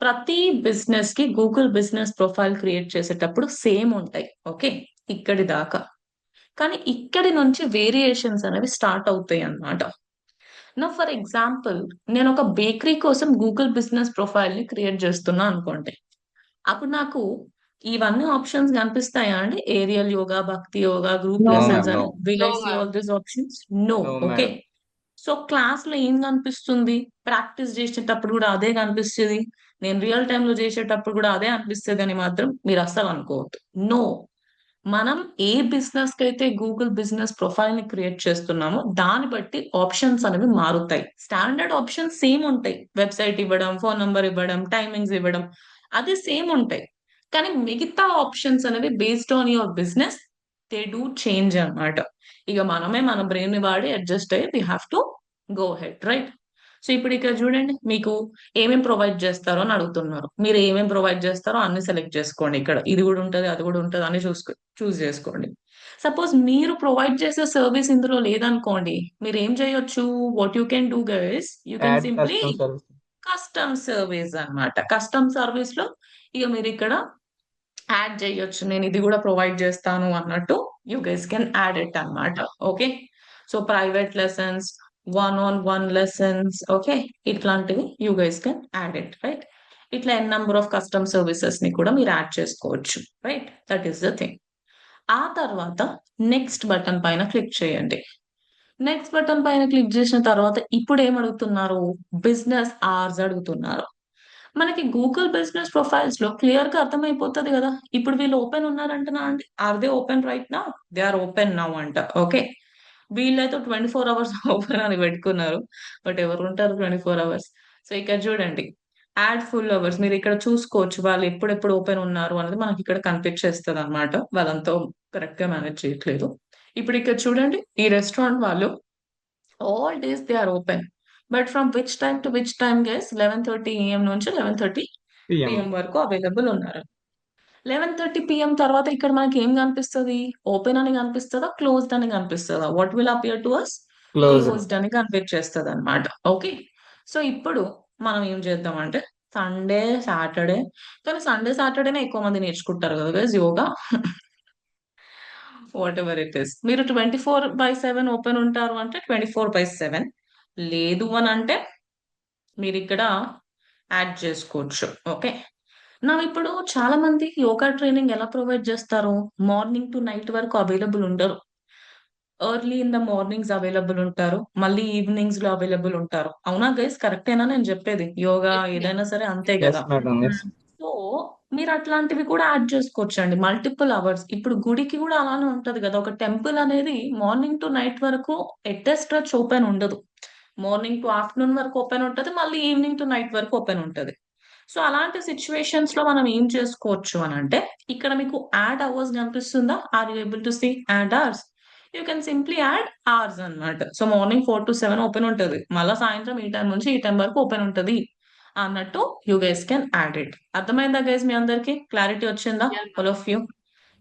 ప్రతి బిజినెస్ కి గూగుల్ బిజినెస్ ప్రొఫైల్ క్రియేట్ చేసేటప్పుడు సేమ్ ఉంటాయి. ఓకే, ఇక్కడి దాకా. కానీ ఇక్కడి నుంచి వేరియేషన్స్ అనేవి స్టార్ట్ అవుతాయి అన్నమాట. నా ఫర్ ఎగ్జాంపుల్, నేను ఒక బేకరీ కోసం గూగుల్ బిజినెస్ ప్రొఫైల్ ని క్రియేట్ చేస్తున్నా అనుకోండి. అప్పుడు నాకు ఇవన్నీ ఆప్షన్స్ కనిపిస్తాయా అండి? Aerial yoga, bhakti yoga, group no No, ma'am. Lessons ma'am, అని no. Will No, I see ma'am. All these options? No. No, okay, madam. So class లో ఏం కనిపిస్తుంది? ప్రాక్టీస్ చేసేటప్పుడు కూడా అదే కనిపిస్తుంది, నేను రియల్ టైమ్ లో చేసేటప్పుడు కూడా అదే అనిపిస్తుంది అని మాత్రం మీరు అస్సలు అనుకోవద్దు. నో, మనం ఏ బిజినెస్ కి అయితే గూగుల్ బిజినెస్ ప్రొఫైల్ ని క్రియేట్ చేస్తున్నామో దాన్ని బట్టి ఆప్షన్స్ అనేవి మారుతాయి. స్టాండర్డ్ ఆప్షన్స్ సేమ్ ఉంటాయి, వెబ్సైట్ ఇవ్వడం, ఫోన్ నంబర్ ఇవ్వడం, టైమింగ్స్ ఇవ్వడం, అది సేమ్ ఉంటాయి. కానీ మిగతా ఆప్షన్స్ అనేవి based on your business, they do change అన్నమాట. ఇక మనమే మన బ్రెయిన్ ని వాడి అడ్జస్ట్ అయ్యి we have to go head, right? So ఇప్పుడు ఇక్కడ చూడండి, మీకు ఏమేం ప్రొవైడ్ చేస్తారో అని అడుగుతున్నారు. మీరు ఏమేం ప్రొవైడ్ చేస్తారో అన్ని సెలెక్ట్ చేసుకోండి. ఇక్కడ ఇది కూడా ఉంటది, అది కూడా ఉంటది అని చూస్ చేసుకోండి. సపోజ్ మీరు ప్రొవైడ్ చేసే సర్వీస్ ఇందులో లేదనుకోండి, మీరు ఏం చేయొచ్చు? What you can do guys, you can Add simply custom service. Custom service అన్నమాట. కస్టమ్ సర్వీస్ లో ఇక మీరు ఇక్కడ యాడ్ చేయొచ్చు, నేను ఇది కూడా ప్రొవైడ్ చేస్తాను అన్నట్టు you guys can add it అన్నమాట. Okay, so private lessons, one lessons, okay, ఇట్లాంటివి you guys can add it, right? ఇట్లా n number of custom services ని కూడా మీరు యాడ్ చేసుకోవచ్చు, right? That is the thing. ఆ తర్వాత నెక్స్ట్ బటన్ పైన క్లిక్ చేయండి. నెక్స్ట్ బటన్ పైన క్లిక్ చేసిన తర్వాత ఇప్పుడు ఏం అడుగుతున్నారు? బిజినెస్ అవర్స్ అడుగుతున్నారు. మనకి గూగుల్ బిజినెస్ ప్రొఫైల్స్ లో క్లియర్ గా అర్థమైపోతుంది కదా. ఇప్పుడు వీళ్ళు ఓపెన్ ఉన్నారంటనా అండి? Are they open right now? They are open now అంట. ఓకే, వీళ్ళైతే 24 hours ఓపెన్ అని పెట్టుకున్నారు, బట్ ఎవరు ఉంటారు 24 hours? సో ఇక్కడ చూడండి, యాడ్ ఫుల్ అవర్స్ మీరు ఇక్కడ చూసుకోవచ్చు, వాళ్ళు ఎప్పుడెప్పుడు ఓపెన్ ఉన్నారు అనేది మనకి ఇక్కడ కనిపించేస్తుంది అనమాట. వాళ్ళంతా కరెక్ట్ గా మేనేజ్ చేయట్లేదు. ఇప్పుడు ఇక్కడ చూడండి, ఈ రెస్టారెంట్ వాళ్ళు all days they are open, but from which time to which time guys? 11:30 AM నుంచి 11:30 PM. PM వరకు అవైలబుల్ ఉన్నారు. 11:30 PM తర్వాత ఇక్కడ మనకి ఏం కనిపిస్తుంది? ఓపెన్ అని కనిపిస్తుందా, క్లోజ్డ్ అని కనిపిస్తుందా? What will appear to us? Closed. Closed అని కనిపించేస్తుంది అనమాట. ఓకే, సో ఇప్పుడు మనం ఏం చేద్దామంటే సండే సాటర్డే, కానీ సండే సాటర్డేనే ఎక్కువ మంది నేర్చుకుంటారు కదా guys yoga. Whatever it is, మీరు 24/7 ఓపెన్ ఉంటారు అంటే 24/7, లేదు అని అంటే మీరు ఇక్కడ యాడ్ చేసుకోవచ్చు. ఓకే, నా ఇప్పుడు చాలా మంది యోగా ట్రైనింగ్ ఎలా ప్రొవైడ్ చేస్తారు? మార్నింగ్ టు నైట్ వరకు అవైలబుల్ ఉండరు. Early in the mornings available ఉంటారు, మళ్ళీ ఈవినింగ్స్ లో అవైలబుల్ ఉంటారు. అవునా గైస్? కరెక్టేనా నేను చెప్పేది? Yoga Yes, ma'am. ఏదైనా సరే అంతే Yes, కదా. madam. Yes. సో మీరు అట్లాంటివి కూడా యాడ్ చేసుకోవచ్చు అండి, మల్టిపుల్ అవర్స్. ఇప్పుడు గుడికి కూడా అలానే ఉంటది కదా, ఒక టెంపుల్ అనేది మార్నింగ్ టు నైట్ వరకు ఎట్ స్ట్రెచ్ ఓపెన్ ఉండదు. మార్నింగ్ టు ఆఫ్టర్నూన్ వరకు ఓపెన్ ఉంటది, మళ్ళీ ఈవినింగ్ టు నైట్ వరకు ఓపెన్ ఉంటది. సో అలాంటి సిచ్యువేషన్స్ లో మనం ఏం చేసుకోవచ్చు అని అంటే, ఇక్కడ మీకు యాడ్ అవర్స్ కనిపిస్తుందా? Are you able to see add hours? You can simply add hours అన్నమాట. సో మార్నింగ్ 4 to 7 ఓపెన్ ఉంటది, మళ్ళీ సాయంత్రం ఈ టైం నుంచి ఈ టైం వరకు ఓపెన్ ఉంటది అన్నట్టు you guys can add it. అర్థమైందా గైస్? మీ అందరికి క్లారిటీ వచ్చిందా? Yeah, ma'am. All of you?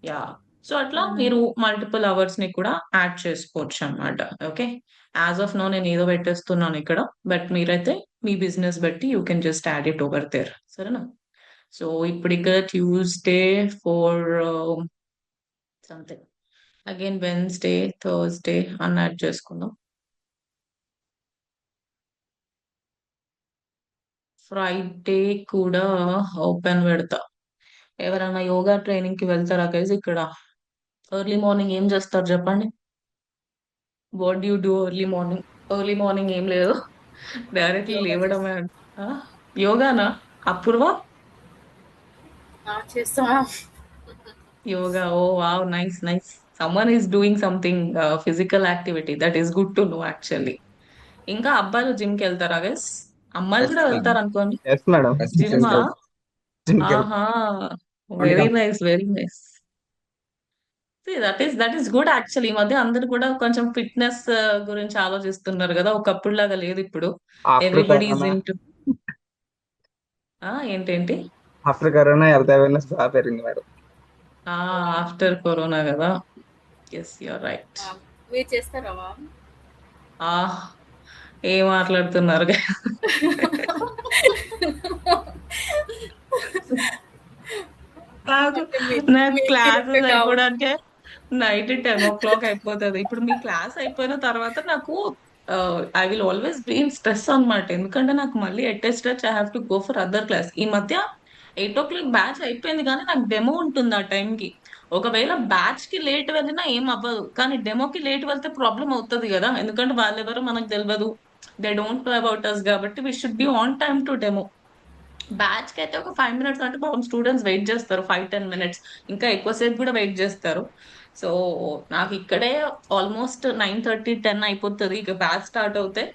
Yeah. So అట్లా Yeah, ma'am. మీరు మల్టిపుల్ అవర్స్ ని కూడా యాడ్ చేసుకోవచ్చు అన్నమాట. ఓకే, యాజ్ ఆఫ్ నో నేను ఏదో పెట్టేస్తున్నాను ఇక్కడ, బట్ మీరైతే మీ బిజినెస్ బట్టి you can just add it over there, సరేనా? సో ఇప్పుడు ఇక్కడ Tuesday four something, again Wednesday, Thursday అని యాడ్ చేసుకుందాం. ఫ్రైడే కూడా ఓపెన్ పెడతా. ఎవరైనా యోగా ట్రైనింగ్ కి వెళ్తారా గైస్? ఇక్కడ ఎర్లీ మార్నింగ్ ఏం చేస్తారు చెప్పండి? What you do early morning? Early morning ఏం లేదు, డైరెక్ట్లీ యోగా లేవడమే. చేస్తాం. ఆ, యోగానా? అపూర్వ, చేస్తాం. Yoga, oh wow, nice nice. Someone is doing something physical activity, that is good to know actually. ఇంకా అబ్బాయిలు జిమ్ కి వెళ్తారా గైస్? అమ్మాయిలు ఎస్ కూడా మేడం. వెళ్తారు అనుకోండి. Yes madam. జిమ్మా? జిమ్కి ఆహా, only very nice, very nice. That is good actually. ఈ మధ్య అందరు కూడా కొంచెం ఫిట్నెస్ గురించి ఆలోచిస్తున్నారు కదా, ఒకప్పుడు లాగా లేదు ఇప్పుడు. After everybody is corona, into. ఏంటేంటి? ఆఫ్టర్ కరోనా హెల్త్ అవేర్నెస్ బాగా పెరిగింది మేడం. ఆఫ్టర్ కరోనా కదా. Yes, you're right. మీరు చేస్తారా మ్యామ్? ఆ ఏం మాట్లాడుతున్నారు? నాకు అంటే నాకు మీ క్లాసెస్ డౌట్. అయిపోవడానికే నైట్ 10 o'clock అయిపోతుంది. ఇప్పుడు మీ క్లాస్ అయిపోయిన తర్వాత నాకు I will always be in stress అనమాట. ఎందుకంటే నాకు మళ్ళీ at least I have to go for other class. ఈ మధ్య 8 o'clock బ్యాచ్ అయిపోయింది కానీ నాకు డెమో ఉంటుంది ఆ టైంకి. ఒకవేళ బ్యాచ్ కి లేట్ వెళ్ళినా ఏం అవ్వదు, కానీ డెమోకి లేట్ వెళ్తే ప్రాబ్లం అవుతుంది కదా, ఎందుకంటే వాళ్ళెవరో మనకు తెలియదు. They don't know about us కాబట్టి we should be on time to demo. Batch కి అయితే ఒక 5 minutes అంటే పాపం స్టూడెంట్స్ వెయిట్ చేస్తారు, 5-10 minutes, ఇంకా ఎక్కువసేపు కూడా వెయిట్ చేస్తారు. సో నాకు ఇక్కడే ఆల్మోస్ట్ 9:30-10 అయిపోతుంది ఇక బ్యాచ్ స్టార్ట్ అవుతాయి.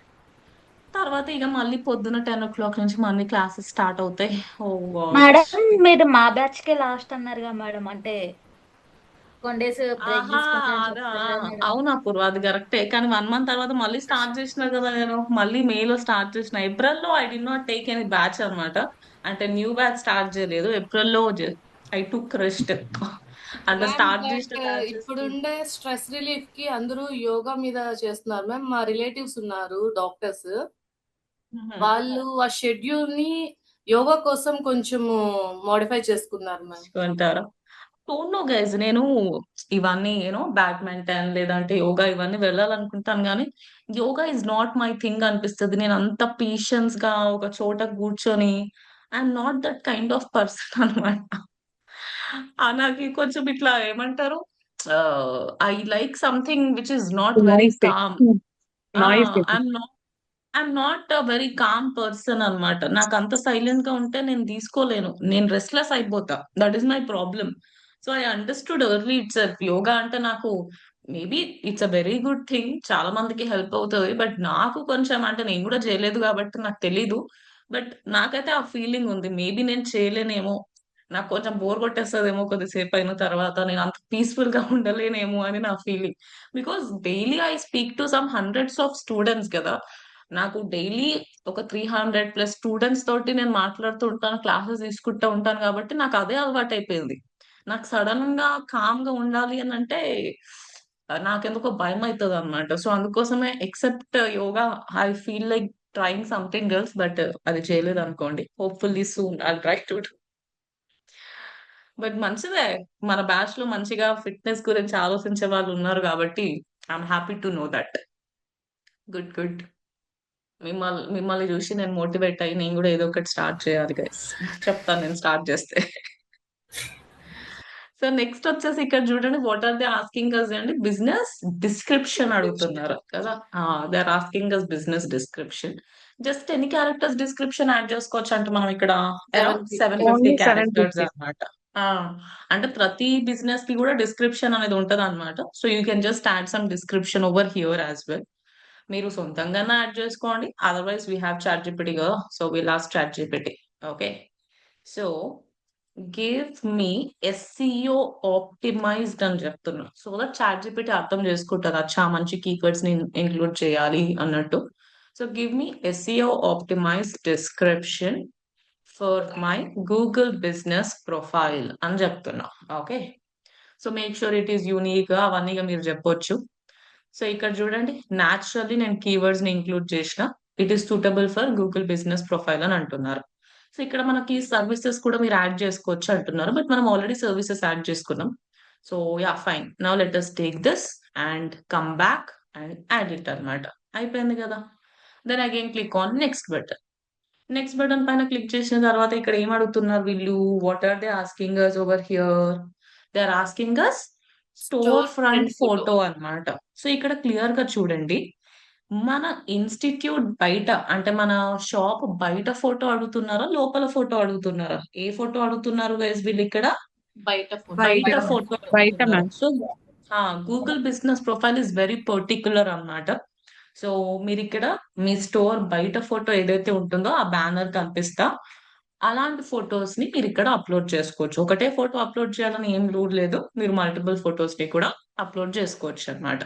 తర్వాత ఇక మళ్ళీ పొద్దున 10 o'clock నుంచి మళ్ళీ క్లాసెస్ స్టార్ట్ అవుతాయి. ఓ గాడ్. మేడం మీరు మా బ్యాచ్ కే లాస్ట్ అన్నారుగా మేడం, అంటే కొన్ని డేస్ బ్రేక్ ఆహా, తీసుకుంటా అని అదా, చెప్పారు కదా మేడం. అవునా పూర్వ, అది కరెక్టే. కానీ 1 month తర్వాత మళ్ళీ స్టార్ట్ చేసిన కదా నేను. మళ్ళీ మేలో స్టార్ట్ చేసిన. ఏప్రిల్లో I did not take any batch అన్నమాట. అంటే న్యూ బ్యాచ్ స్టార్ట్ చేయలేదు ఏప్రిల్లో. I took rest. అంటే మ్యామ్ స్టార్ట్ బట్ చేసిన బ్యాచెస్. ఇప్పుడుండే స్ట్రెస్ రిలీఫ్ కి అందరూ యోగా మీద చేస్తున్నారు మ్యామ్. మా రిలేటివ్స్ ఉన్నారు డాక్టర్స్, వాళ్ళు ఆ షెడ్యూల్ ని యోగా కోసం కొంచెం మోడిఫై చేసుకున్నారు మ్యామ్. అంటారా? డోంట్ నో గైజ్, నేను ఇవన్నీ బ్యాడ్మింటన్ లేదంటే యోగా ఇవన్నీ వెళ్ళాలనుకుంటాను కానీ yoga is not my thing అనిపిస్తుంది. నేను అంత పేషెన్స్ గా ఒక చోట కూర్చొని I'm not that kind of person అనమాట. నాకు కొంచెం ఇట్లా ఏమంటారు, I like something which is not very noise calm. Noise I'm not a very calm person అన్నమాట. నాకు అంత సైలెంట్ గా ఉంటే నేను తీసుకోలేను, నేను రెస్ట్లెస్ అయిపోతా. That is my problem. So I understood early it self yoga అంటే నాకు maybe it's a very good thing, చాలా మందికి హెల్ప్ అవుతుంది. బట్ నాకు కొంచెం అంటే నేను కూడా చేయలేదు కాబట్టి నాకు తెలీదు. బట్ నాకైతే ఆ ఫీలింగ్ ఉంది, మేబీ నేను చేయలేనేమో, నాకు కొంచెం బోర్ కొట్టేస్తుందేమో కొద్దిసేపు అయిన తర్వాత, నేను అంత పీస్ఫుల్ గా ఉండలేనేమో అని నా feeling. Because daily I speak to some hundreds of students కదా. నాకు డైలీ ఒక 300+ స్టూడెంట్స్ తోటి నేను మాట్లాడుతూ ఉంటాను, క్లాసెస్ తీసుకుంటూ ఉంటాను కాబట్టి నాకు అదే అలవాటు అయిపోయింది. నాకు సడన్ గా కామ్ గా ఉండాలి అని అంటే నాకెందుకో భయం అవుతుంది అనమాట. సో అందుకోసమే except yoga I feel like trying something else, but అది చేయలేదు అనుకోండి. Hopefully soon I try to. But మంచిదే, మన బ్యాచ్ లో మంచిగా ఫిట్నెస్ గురించి ఆలోచించే వాళ్ళు ఉన్నారు కాబట్టి I'm happy to know that. Good good. మిమ్మల్ని చూసి నేను మోటివేట్ అయ్యి నేను కూడా ఏదో ఒకటి స్టార్ట్ చేయాలి గైస్. చెప్తాను నేను స్టార్ట్ చేస్తే. సో నెక్స్ట్ వచ్చేసి ఇక్కడ చూడండి, what are they asking us అండి, బిజినెస్ డిస్క్రిప్షన్ అడుగుతున్నారు కదా. They are asking us business description. Just ఎన్ని క్యారెక్టర్స్ డిస్క్రిప్షన్ యాడ్ చేసుకోవచ్చు అంటే మనం ఇక్కడ అరౌండ్ 70. 750 only characters 750. అన్నమాట. ఆ, అంటే ప్రతి బిజినెస్ కి కూడా డిస్క్రిప్షన్ అనేది ఉంటది అనమాట. So you can just add some description over here as well. మీరు సొంతంగానే యాడ్ చేసుకోండి, otherwise we have ChatGPT కదా, so we last ChatGPT. Okay, so give me SEO optimized అని చెప్తున్నా, సో దట్ చాట్ జీపీటీ అర్థం చేసుకుంటుంది అచ్చా మంచి కీవర్డ్స్ ని ఇంక్లూడ్ చేయాలి అన్నట్టు. So give me SEO optimised description for my Google business profile అని చెప్తున్నా. Okay, so make sure it is unique గా అవన్నీగా మీరు చెప్పొచ్చు. సో ఇక్కడ చూడండి, న్యాచురల్లీ నేను కీవర్డ్స్ ని ఇంక్లూడ్ చేసిన, it is suitable for Google business profile అని అంటున్నారు. సో ఇక్కడ మనకి సర్వీసెస్ కూడా మీరు యాడ్ చేసుకోవచ్చు అంటున్నారు, బట్ మనం ఆల్రెడీ సర్వీసెస్ యాడ్ చేసుకున్నాం. So yeah fine, now let us take this and come back and add it అన్నమాట. అయిపోయింది కదా. Then again click on next button. Next button పైన క్లిక్ చేసిన తర్వాత ఇక్కడ ఏం అడుగుతున్నారు వీళ్ళు? What are they asking us over here? They are asking us store store front front photo. Photo అన్నమాట. సో ఇక్కడ క్లియర్ గా చూడండి, మన ఇన్స్టిట్యూట్ బయట అంటే మన షాప్ బయట ఫోటో అడుగుతున్నారా, లోపల ఫోటో అడుగుతున్నారా? ఏ ఫోటో అడుగుతున్నారు గైస్ వీళ్ళు ఇక్కడ? బయట ఫోటో. బయట బయట ఫోటో బయట అడుగుతున్నారు. Ma'am. So Google business profile is very particular అన్నమాట. సో మీరు ఇక్కడ మీ స్టోర్ బయట ఫోటో ఏదైతే ఉంటుందో ఆ బ్యానర్ కనిపిస్తా అలాంటి ఫొటోస్ ని మీరు ఇక్కడ అప్లోడ్ చేసుకోవచ్చు. ఒకటే ఫోటో అప్లోడ్ చేయాలని ఏం రూల్ లేదు, మీరు మల్టిపుల్ ఫొటోస్ ని కూడా అప్లోడ్ చేసుకోవచ్చు అన్నమాట.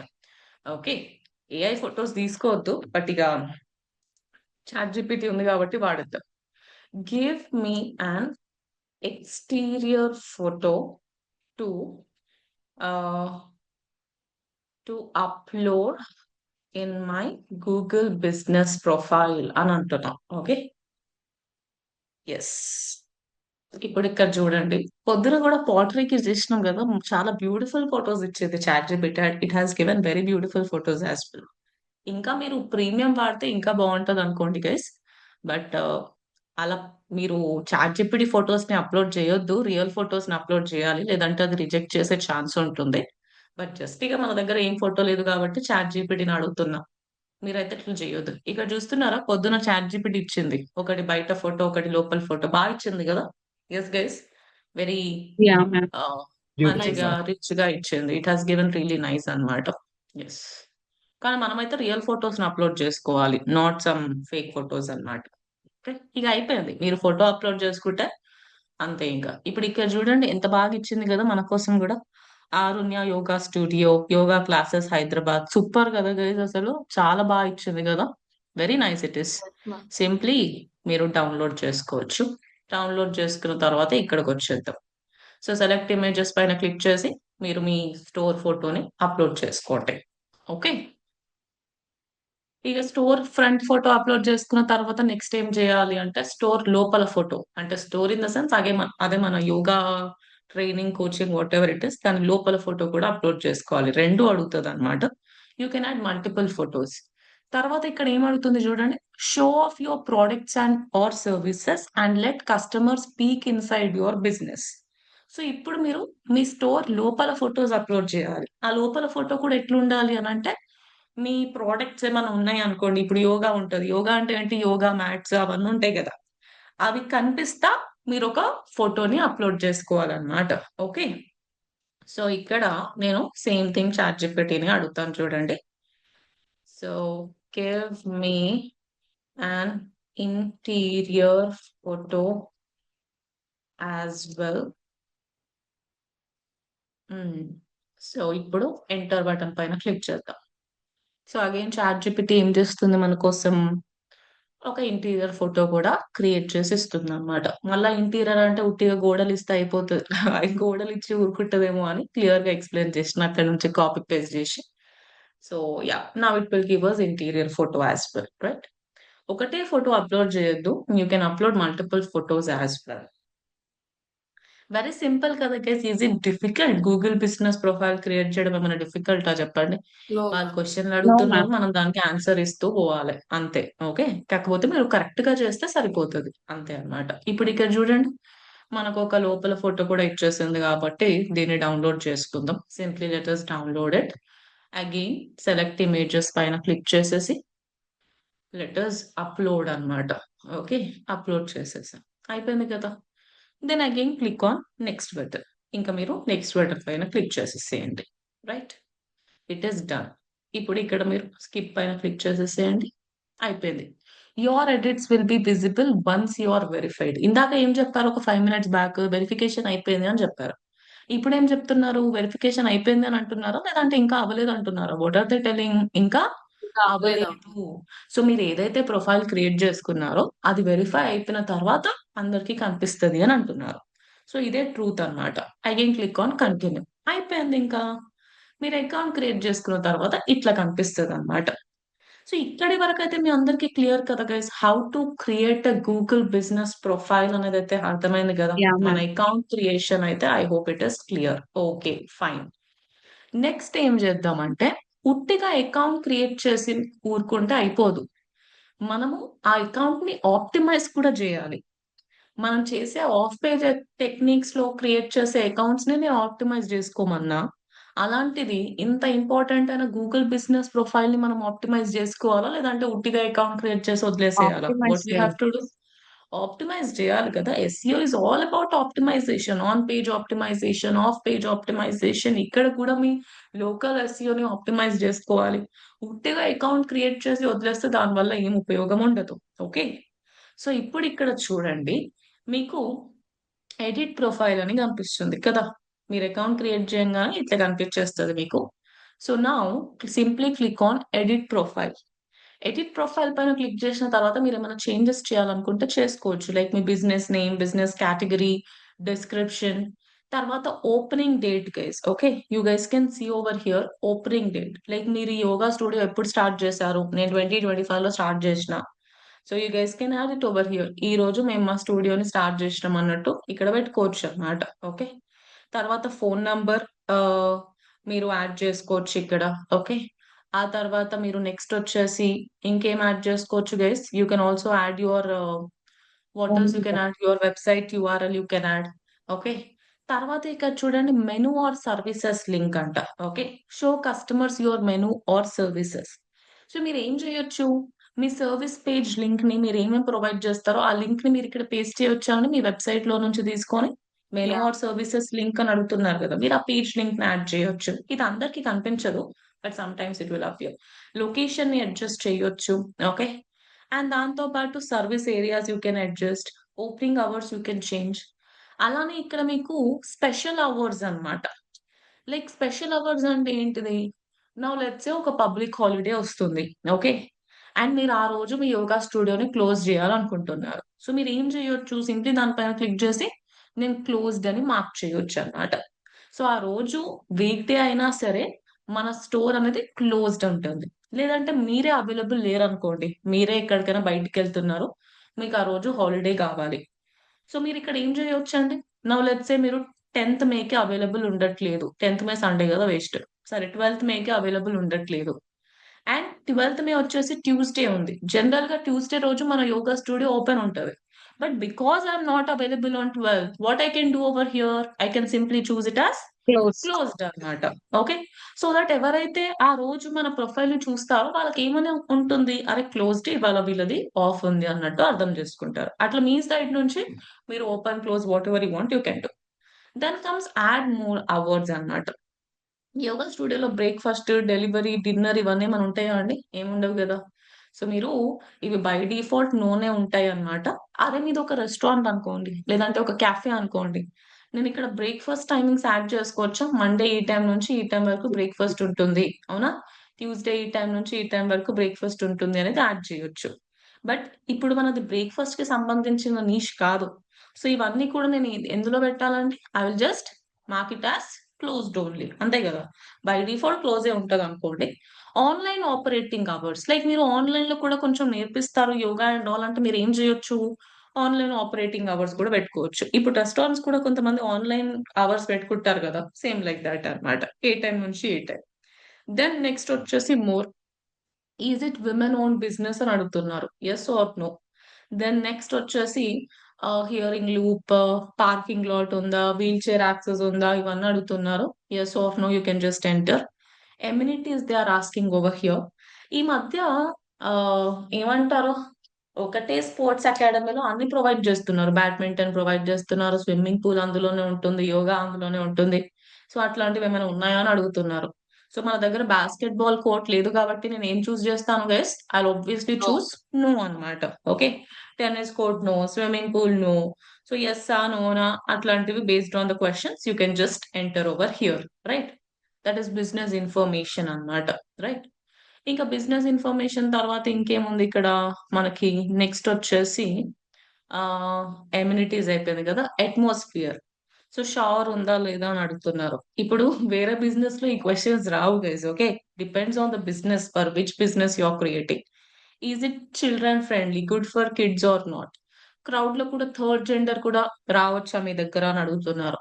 ఓకే, ఏఐ ఫొటోస్ తీసుకోవద్దు, బట్ ఇక చాట్ జీపీటీ ఉంది కాబట్టి వాడద్దాం. Give me an exterior photo to upload in my Google business profile అని అంటున్నాం. Okay, yes. ఇప్పుడు ఇక్కడ చూడండి, పొద్దున కూడా పోర్ట్రేకి చేసినాం కదా, చాలా బ్యూటిఫుల్ ఫొటోస్ ఇచ్చేది ChatGPT. It has given very beautiful photos as well. ఇంకా మీరు ప్రీమియం వాడితే ఇంకా బాగుంటది అనుకోండి గైస్, బట్ అలా మీరు చాట్ జీపీటీ ఫొటోస్ ని అప్లోడ్ చేయొద్దు, రియల్ ఫొటోస్ ని అప్లోడ్ చేయాలి, లేదంటే అది రిజెక్ట్ చేసే ఛాన్స్ ఉంటుంది. బట్ జస్ట్ ఇక మన దగ్గర ఏం ఫోటో లేదు కాబట్టి చాట్ జీపీటీని అడుగుతున్నా, మీరైతే ఇట్లా చేయొద్దు. ఇక్కడ చూస్తున్నారా, పొద్దున చాట్ జీపీటీ ఇచ్చింది ఒకటి బయట ఫోటో, ఒకటి లోపల ఫోటో, బాగా ఇచ్చింది కదా. Yes guys, very yeah ma'am. మంచిగా రిచ్ గా ఇచ్చింది. It has given really nice అన్నమాట. ఎస్, కానీ మనమైతే రియల్ ఫొటోస్ ని అప్లోడ్ చేసుకోవాలి, నాట్ సమ్ ఫేక్ ఫొటోస్ అన్నమాట. ఓకే, ఇక అయిపోయింది, మీరు ఫోటో అప్లోడ్ చేసుకుంటే అంతే. ఇంకా ఇప్పుడు ఇక్కడ చూడండి ఎంత బాగా ఇచ్చింది కదా మన కోసం కూడా. Arunya yoga studio, yoga classes Hyderabad. Super కదా గైస్, అసలు చాలా బాగా ఇచ్చింది కదా. Very nice it is. Simply మీరు డౌన్లోడ్ చేసుకోవచ్చు. డౌన్లోడ్ చేసుకున్న తర్వాత ఇక్కడికి వచ్చేద్దాం. సో సెలెక్ట్ ఇమేజెస్ పైన క్లిక్ చేసి మీరు మీ స్టోర్ ఫోటోని అప్లోడ్ చేసుకోండి. ఓకే, ఇక స్టోర్ ఫ్రంట్ ఫోటో అప్లోడ్ చేసుకున్న తర్వాత నెక్స్ట్ ఏం చేయాలి అంటే, స్టోర్ లోపల ఫోటో, అంటే స్టోర్ ఇన్ ద సెన్స్ అదే మన yoga training coaching whatever it is, దాని లోపల ఫోటో కూడా అప్లోడ్ చేసుకోవాలి. రెండు అడుగుతుంది అనమాట. You can add multiple photos. తర్వాత ఇక్కడ ఏం అడుగుతుంది చూడండి, show off your products and or services and let customer speak inside your business. So ఇప్పుడు మీరు మీ స్టోర్ లోపల ఫొటోస్ అప్లోడ్ చేయాలి. ఆ లోపల ఫోటో కూడా ఎట్లుండాలి అని అంటే, మీ ప్రోడక్ట్స్ ఏమైనా ఉన్నాయి అనుకోండి, ఇప్పుడు యోగా ఉంటది, యోగా అంటే ఏంటి, యోగా మ్యాట్స్ అవన్నీ ఉంటాయి కదా, అవి కనిపిస్తా మీరు ఒక ఫోటోని అప్లోడ్ చేసుకోవాలన్నమాట. ఓకే, సో ఇక్కడ నేను సేమ్ థింగ్ చాట్ జీపీటీని అడుగుతాను చూడండి. So give me an interior photo as well. So ఇప్పుడు ఎంటర్ బటన్ పైన క్లిక్ చేద్దాం. సో అగైన్ చాట్ జీపీటీ ఏం చేస్తుంది మన కోసం, ఒక ఇంటీరియర్ ఫోటో కూడా క్రియేట్ చేసి ఇస్తుంది అనమాట. మళ్ళీ ఇంటీరియర్ అంటే ఉట్టిగా గోడలు ఇస్తే అయిపోతుంది, గోడలు ఇచ్చి ఊరుకుంటుందేమో అని క్లియర్ గా ఎక్స్ప్లెయిన్ చేసిన అక్కడ నుంచి కాపీ పేస్ట్ చేసి. So yeah, now it will give us interior photo as well, right. ఒకటే ఫోటో అప్లోడ్ చేయొద్దు, you can upload multiple photos as well. Very simple కదా guys, easy. Difficult Google business profile create చేయడం ఏమైనా డిఫికల్టా చెప్పండి? No, వాళ్ళు క్వశ్చన్లు నో అడుగుతున్నారు, మ్యామ్. మనం దానికి ఆన్సర్ ఇస్తూ పోవాలి అంతే. ఓకే, కాకపోతే మీరు కరెక్ట్ గా చేస్తే సరిపోతుంది అంతే అన్నమాట. ఇప్పుడు ఇక్కడ చూడండి, మనకు ఒక లోపల ఫోటో కూడా ఇచ్చేసింది కాబట్టి దీన్ని డౌన్లోడ్ చేసుకుందాం. Simply let us download it. Again select images పైన క్లిక్ చేసేసి లెట్ us అప్లోడ్ అన్నమాట. ఓకే, అప్లోడ్ చేసేసాం, అయిపోయింది కదా. Then again click on next button. ఇంకా మీరు నెక్స్ట్ బటన్ పైన క్లిక్ చేసేసేయండి, రైట్. It is done. ఇప్పుడు ఇక్కడ మీరు స్కిప్ పైన క్లిక్ చేసేసేయండి, అయిపోయింది. Your edits will be visible once you are verified. ఇందాక ఏం చెప్పారు, ఒక 5 minutes బ్యాక్ వెరిఫికేషన్ అయిపోయింది అని చెప్పారు. ఇప్పుడు ఏం చెప్తున్నారు, వెరిఫికేషన్ అయిపోయింది అని అంటున్నారా, లేదంటే ఇంకా అవ్వలేదు అంటున్నారా? What are they telling? ఇంకా ఇంకా అవ్వలేదు. అవ్వలేదు. సో మీరు ఏదైతే ప్రొఫైల్ క్రియేట్ చేసుకున్నారో అది వెరిఫై అయిపోయిన తర్వాత అందరికి కనిపిస్తుంది అని అంటున్నారు. సో ఇదే ట్రూత్ అన్నమాట. అగైన్ క్లిక్ ఆన్ కంటిన్యూ, అయిపోయింది. ఇంకా మీరు అకౌంట్ క్రియేట్ చేసుకున్న తర్వాత ఇట్లా కనిపిస్తుంది అన్నమాట. సో ఇక్కడి వరకు అయితే మీ అందరికి క్లియర్ కదా guys, how to create a Google business profile అనేది అయితే అర్థమైంది కదా. యా మన మ్యామ్. అకౌంట్ క్రియేషన్ అయితే I hope it is clear. Okay fine. Next ఏం చేద్దామంటే, ఉట్టిగా అకౌంట్ క్రియేట్ చేసి ఊరుకుంటే అయిపోదు. మనము ఆ అకౌంట్ ని ఆప్టిమైజ్ కూడా చేయాలి. మనం చేసే ఆఫ్ పేజ్ టెక్నిక్స్ లో క్రియేట్ చేసే అకౌంట్స్ ని నేను ఆప్టిమైజ్ చేసుకోమన్నా, అలాంటిది ఇంత ఇంపార్టెంట్ అయిన గూగుల్ బిజినెస్ ప్రొఫైల్ ని మనం ఆప్టిమైజ్ చేసుకోవాలా, లేదంటే ఉట్టిగా అకౌంట్ క్రియేట్ చేసి వదిలేసేయాలా? ఆప్టిమైజ్ వాట్ వీ హ్యావ్ చేయాలి. టు డూ, ఆప్టిమైజ్ చేయాలి కదా. SEO is all about optimization, on page optimization, off page optimization. ఇక్కడ కూడా మీ లోకల్ ఎస్ఈఓని ఆప్టిమైజ్ చేసుకోవాలి. ఉట్టిగా అకౌంట్ క్రియేట్ చేసి వదిలేస్తే దానివల్ల ఏం ఉపయోగం ఉండదు. ఓకే, సో ఇప్పుడు ఇక్కడ చూడండి, మీకు ఎడిట్ ప్రొఫైల్ అని కనిపిస్తుంది కదా. మీరు అకౌంట్ క్రియేట్ చేయగానే ఇట్లా కనిపించేస్తుంది మీకు. So now simply click on edit profile. Edit profile పైన క్లిక్ చేసిన తర్వాత మీరు ఏమైనా చేంజెస్ చేయాలనుకుంటే చేసుకోవచ్చు. లైక్ మీ business name, business category, description, తర్వాత opening date guys. Okay, you guys can see over here opening date. Like మీరు ఈ యోగా స్టూడియో ఎప్పుడు స్టార్ట్ చేశారు? నేను 2025 లో స్టార్ట్ చేసిన. So you guys can have it over here. ఈ రోజు మేము మా స్టూడియోని స్టార్ట్ చేసినాం అన్నట్టు ఇక్కడ పెట్టుకోవచ్చు అన్నమాట. ఓకే, తర్వాత ఫోన్ నంబర్ మీరు యాడ్ చేసుకోవచ్చు ఇక్కడ. ఓకే, ఆ తర్వాత మీరు నెక్స్ట్ వచ్చేసి ఇంకేం యాడ్ చేసుకోవచ్చు guys. You can also add your what else you can add, your website URL you can add. Okay, తర్వాత ఇక్కడ చూడండి మెనూ ఆర్ సర్వీసెస్ లింక్ అంట. Okay, show customers your menu or services. So మీరు ఏం చేయొచ్చు, మీ సర్వీస్ పేజ్ లింక్ ని మీరు ఏమేమి ప్రొవైడ్ చేస్తారో ఆ లింక్ ని మీరు ఇక్కడ పేస్ట్ చేయొచ్చా అండి. మీ వెబ్సైట్ లో నుంచి తీసుకొని menu Yeah. Or services link అని అడుగుతున్నారు కదా, మీరు ఆ పేజ్ లింక్ ని యాడ్ చేయొచ్చు. ఇది అందరికి కనిపించదు, but some times it will appear. Location ని అడ్జస్ట్ చేయొచ్చు. ఓకే, అండ్ దాంతో పాటు service areas you can adjust, opening hours you can change. అలానే ఇక్కడ మీకు స్పెషల్ అవర్స్ అన్నమాట. లైక్ స్పెషల్ అవర్స్ అంటే ఏంటిది? నౌ లెట్స్ సే ఒక పబ్లిక్ హాలిడే వస్తుంది. ఓకే, అండ్ మీరు ఆ రోజు మీ యోగా స్టూడియోని క్లోజ్ చేయాలనుకుంటున్నారు. సో మీరు ఏం చేయొచ్చు, సింప్లీ దానిపైన క్లిక్ చేసి నేను క్లోజ్డ్ అని మార్క్ చేయొచ్చు అన్నమాట. సో ఆ రోజు వీక్ డే అయినా సరే మన స్టోర్ అనేది క్లోజ్డ్ ఉంటుంది. లేదంటే మీరే అవైలబుల్ లేరనుకోండి, మీరే ఎక్కడికైనా బయటికి వెళ్తున్నారు, మీకు ఆ రోజు హాలిడే కావాలి. సో మీరు ఇక్కడ ఏం చేయొచ్చు అండి. నవ్ లెట్స్ సే మీరు 10th మేకి అవైలబుల్ ఉండట్లేదు. 10th మే సండే కదా, వేస్ట్. సరే 12th మేకి అవైలబుల్ ఉండట్లేదు. అండ్ 12th మే వచ్చేసి ట్యూస్డే ఉంది. జనరల్ గా ట్యూస్డే రోజు మన యోగా స్టూడియో ఓపెన్ ఉంటుంది. But because I'm not available on 12th, what I can do over here, I can simply choose it as close. Closed అన్నమాట. ఓకే, సో దట్ ఎవరైతే ఆ రోజు మన ప్రొఫైల్ ని చూస్తారో వాళ్ళకి ఏమని ఉంటుంది, అరే క్లోజ్డ్ ఇవాళ వీళ్ళది ఆఫ్ ఉంది అన్నట్టు అర్థం చేసుకుంటారు. అట్లా మీ సైడ్ నుంచి మీరు open close whatever you want you can do. Then comes add more hours అన్నమాట. యోగా స్టూడియోలో బ్రేక్ఫాస్ట్, డెలివరీ, డిన్నర్ ఇవన్నీ ఏమైనా ఉంటాయా అండి? ఏముండవు కదా. సో మీరు ఇవి బై డిఫాల్ట్ నోనే ఉంటాయి అన్నమాట. అదే మీది ఒక రెస్టారెంట్ అనుకోండి, లేదంటే ఒక క్యాఫే అనుకోండి, నేను ఇక్కడ బ్రేక్ఫాస్ట్ టైమింగ్స్ యాడ్ చేసుకోవచ్చా? మండే ఈ టైం నుంచి ఈ టైం వరకు బ్రేక్ఫాస్ట్ ఉంటుంది, అవునా? ట్యూస్డే ఈ టైం నుంచి ఈ టైం వరకు బ్రేక్ఫాస్ట్ ఉంటుంది అనేది యాడ్ చేయొచ్చు. బట్ ఇప్పుడు మనది బ్రేక్ఫాస్ట్ కి సంబంధించిన నీష్ కాదు. సో ఇవన్నీ కూడా నేను ఎందులో పెట్టాలండి? I will just mark it as closed only, అంతే కదా. బై డిఫాల్ట్ క్లోజే ఉంటది అనుకోండి. ఆన్లైన్ ఆపరేటింగ్ అవర్స్, లైక్ మీరు ఆన్లైన్ లో కూడా కొంచెం నేర్పిస్తారు యోగా అండ్ ఆల్ అంటే మీరు ఏం చేయొచ్చు, ఆన్లైన్ ఆపరేటింగ్ అవర్స్ కూడా పెట్టుకోవచ్చు. ఇప్పుడు రెస్టారెంట్స్ కూడా కొంతమంది ఆన్లైన్ అవర్స్ పెట్టుకుంటారు కదా, సేమ్ లైక్ దట్ అన్నమాట. ఏ టైం నుంచి ఏ టైం. దెన్ నెక్స్ట్ వచ్చేసి more, is it women own business అని అడుగుతున్నారు, yes or no. Then next వచ్చేసి హియరింగ్ లూప్, పార్కింగ్ లాట్ ఉందా, వీల్ చైర్ యాక్సెస్ ఉందా, ఇవన్నీ అడుగుతున్నారు. Yes or no you can just enter. Amenities they are asking over here. ఈ మధ్య ఏమంటారు, ఒకటే స్పోర్ట్స్ అకాడమీలో అన్ని ప్రొవైడ్ చేస్తున్నారు. బ్యాడ్మింటన్ ప్రొవైడ్ చేస్తున్నారు, స్విమ్మింగ్ పూల్ అందులోనే ఉంటుంది, యోగా అందులోనే ఉంటుంది. సో అట్లాంటివి ఏమైనా ఉన్నాయా అని అడుగుతున్నారు. సో మన దగ్గర బాస్కెట్ బాల్ కోర్ట్ లేదు కాబట్టి నేను ఏం చూస్ చేస్తాను guys, I obviously No. Choose no అన్నమాట. ఓకే, tennis court no, swimming pool no. So yes ఆ నోనా అట్లాంటివి based on the questions you can just enter over here, right. That is business information అన్నమాట, రైట్. ఇంకా బిజినెస్ ఇన్ఫర్మేషన్ తర్వాత ఇంకేముంది ఇక్కడ మనకి, నెక్స్ట్ వచ్చేసి ఎమ్యూనిటీస్ అయిపోయింది కదా, అట్మాస్ఫియర్. సో షవర్ ఉందా లేదా అని అడుగుతున్నారు. ఇప్పుడు వేరే బిజినెస్ లో ఈ క్వశ్చన్స్ రావు guys. Okay, depends on the business, for which business you are creating. Is it children friendly, good for kids or not. Crowd లో కూడా థర్డ్ జెండర్ కూడా రావచ్చా మీ దగ్గర అని అడుగుతున్నారు.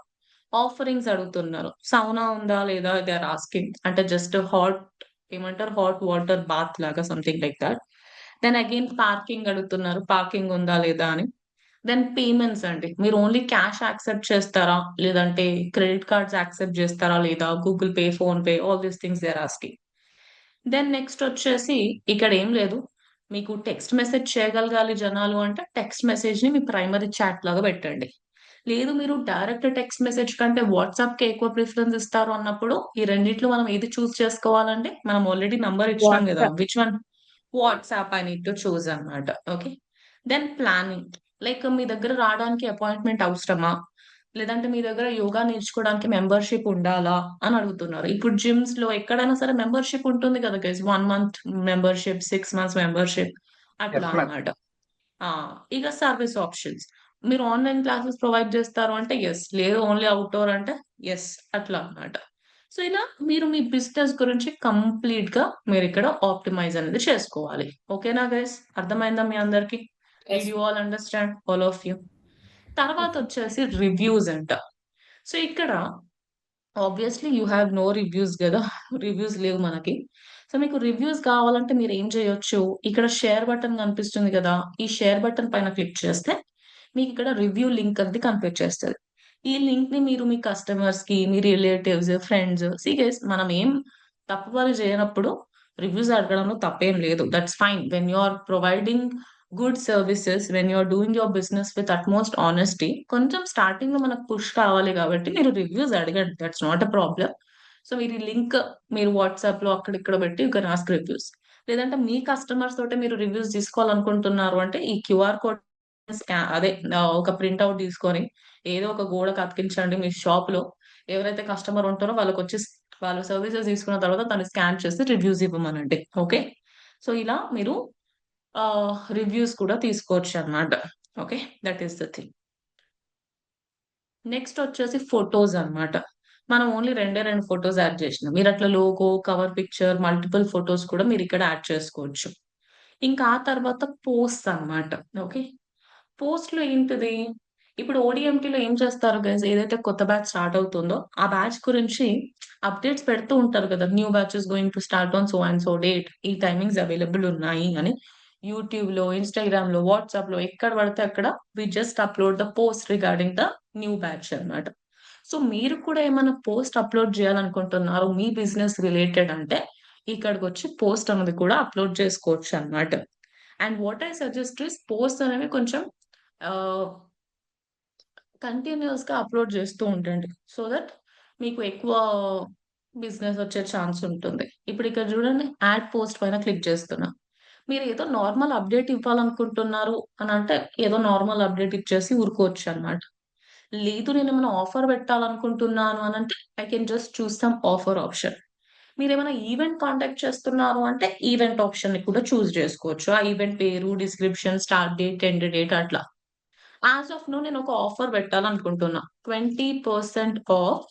ఆఫరింగ్స్ అడుగుతున్నారు. సౌనా ఉందా లేదా, దే ఆర్ ఆస్కింగ్. అంటే జస్ట్ హాట్, ఏమంటారు, హాట్ వాటర్ బాత్ లాగా something like that. Then again parking అడుగుతున్నారు, పార్కింగ్ ఉందా లేదా అని. దెన్ పేమెంట్స్ అండి, మీరు ఓన్లీ క్యాష్ యాక్సెప్ట్ చేస్తారా, లేదంటే క్రెడిట్ కార్డ్స్ యాక్సెప్ట్ చేస్తారా లేదా, Google pay, PhonePe, all these things they are asking. Then next వచ్చేసి ఇక్కడ ఏం లేదు, మీకు టెక్స్ట్ మెసేజ్ చేయగలగాలి జనాలు అంటే టెక్స్ట్ మెసేజ్ ని మీ ప్రైమరీ చాట్ లాగా పెట్టండి. లేదు మీరు డైరెక్ట్ టెక్స్ట్ మెసేజ్ కంటే వాట్సాప్ కి ఎక్కువ ప్రిఫరెన్స్ ఇస్తారు అన్నప్పుడు ఈ రెండిట్లో మనం ఏది చూస్ చేసుకోవాలంటే, మనం ఆల్రెడీ నంబర్ ఇచ్చినాం కదా, WhatsApp. Which one? WhatsApp I need to choose అన్నమాట. ఓకే. దెన్ ప్లానింగ్, లైక్ మీ దగ్గర రావడానికి అపాయింట్మెంట్ అవసరమా, లేదంటే మీ దగ్గర యోగా నేర్చుకోవడానికి మెంబర్షిప్ ఉండాలా అని అడుగుతున్నారు. ఇప్పుడు జిమ్స్ లో ఎక్కడైనా సరే మెంబర్షిప్ ఉంటుంది కదా guys, 1 month membership, 6 months membership, అట్లా ఎస్ మ్యామ్. అన్నమాట. ఇక సర్వీస్ ఆప్షన్స్, మీరు ఆన్లైన్ క్లాసెస్ ప్రొవైడ్ చేస్తారు అంటే ఎస్, లేదు ఓన్లీ అవుట్డోర్ అంటే ఎస్, అట్లా అన్నమాట. సో ఇలా మీరు మీ బిజినెస్ గురించి కంప్లీట్ గా మీరు ఇక్కడ ఆప్టిమైజ్ అనేది చేసుకోవాలి. ఓకేనా గైస్, అర్థమైందా మీ అందరికి? Yes. You all understand, all of you. తర్వాత వచ్చేసి రివ్యూస్ అంట. సో ఇక్కడ obviously you have no reviews కదా, రివ్యూస్ లేవు మనకి. సో మీకు రివ్యూస్ కావాలంటే మీరు ఏం చేయొచ్చు, ఇక్కడ షేర్ బటన్ కనిపిస్తుంది కదా, ఈ షేర్ బటన్ పైన క్లిక్ చేస్తే మీకు ఇక్కడ రివ్యూ లింక్ అనేది కనిపించేస్తుంది. ఈ లింక్ ని మీరు మీ కస్టమర్స్ కి, మీ రిలేటివ్స్, ఫ్రెండ్స్, సీరియస్ మనం ఏం తప్పు పని చేయనప్పుడు రివ్యూస్ అడగడంలో తప్పేం లేదు. That's fine when you are providing good services, when you are doing your business with utmost honesty. కొంచెం స్టార్టింగ్ లో మనకు పుష్ కావాలి కాబట్టి మీరు రివ్యూస్ అడగండి, that's not a problem. So మీరు ఈ లింక్ మీరు వాట్సాప్ లో అక్కడ ఇక్కడ పెట్టి యూ కెన్ ఆస్క్ రివ్యూస్. లేదంటే మీ కస్టమర్స్ తోటే మీరు రివ్యూస్ తీసుకోవాలనుకుంటున్నారు అంటే ఈ క్యూఆర్ కోడ్ అదే ఒక ప్రింట్అవుట్ తీసుకొని ఏదో ఒక గోడకు అతికించండి మీ షాప్ లో. ఎవరైతే కస్టమర్ ఉంటారో వాళ్ళకి వచ్చి వాళ్ళ సర్వీసెస్ తీసుకున్న తర్వాత దాన్ని స్కాన్ చేసి రివ్యూస్ ఇవ్వమనండి. ఓకే. సో ఇలా మీరు రివ్యూస్ కూడా తీసుకోవచ్చు అన్నమాట. Okay, that is the thing. Next వచ్చేసి ఫొటోస్ అన్నమాట. మనం ఓన్లీ రెండు ఫొటోస్ యాడ్ చేసినాం. మీరు అట్లా logo, cover picture, multiple photos కూడా మీరు ఇక్కడ యాడ్ చేసుకోవచ్చు. ఇంకా ఆ తర్వాత పోస్ట్ అన్నమాట. ఓకే, పోస్ట్ లో ఏంటిది, ఇప్పుడు ఓడిఎంటీలో ఏం చేస్తారు గైస్, ఏదైతే కొత్త బ్యాచ్ స్టార్ట్ అవుతుందో ఆ బ్యాచ్ గురించి అప్డేట్స్ పెడుతూ ఉంటారు కదా, new batches going to start on so and so date, ఈ టైమింగ్స్ అవైలబుల్ ఉన్నాయి అని. యూట్యూబ్ లో, ఇన్స్టాగ్రామ్ లో, వాట్సాప్ లో ఎక్కడ పడితే అక్కడ we just upload the post regarding the new batch అన్నమాట. సో మీరు కూడా ఏమైనా పోస్ట్ అప్లోడ్ చేయాలనుకుంటున్నారు మీ బిజినెస్ రిలేటెడ్ అంటే ఇక్కడికి వచ్చి పోస్ట్ అనేది కూడా అప్లోడ్ చేసుకోవచ్చు అన్నమాట. And what I suggest is, post అనేవి కొంచెం కంటిన్యూస్ గా అప్లోడ్ చేస్తూ ఉండండి, సో దట్ మీకు ఎక్కువ బిజినెస్ వచ్చే ఛాన్స్ ఉంటుంది. ఇప్పుడు ఇక్కడ చూడండి, యాడ్ పోస్ట్ పైన క్లిక్ చేస్తున్నా. మీరు ఏదో నార్మల్ అప్డేట్ ఇవ్వాలనుకుంటున్నారు అని అంటే ఏదో నార్మల్ అప్డేట్ ఇచ్చేసి ఊరుకోవచ్చు అన్నమాట. లేదు నేను ఏమైనా ఆఫర్ పెట్టాలనుకుంటున్నాను అని అంటే I can just choose some offer option. మీరు ఏమైనా ఈవెంట్ కాంటాక్ట్ చేస్తున్నారు అంటే ఈవెంట్ ఆప్షన్ ని కూడా చూస్ చేసుకోవచ్చు. ఆ ఈవెంట్ పేరు, description, start date, end date, అట్లా. యాజ్ ఆఫ్ నో నేను ఒక ఆఫర్ పెట్టాలనుకుంటున్నా, 20% ఆఫ్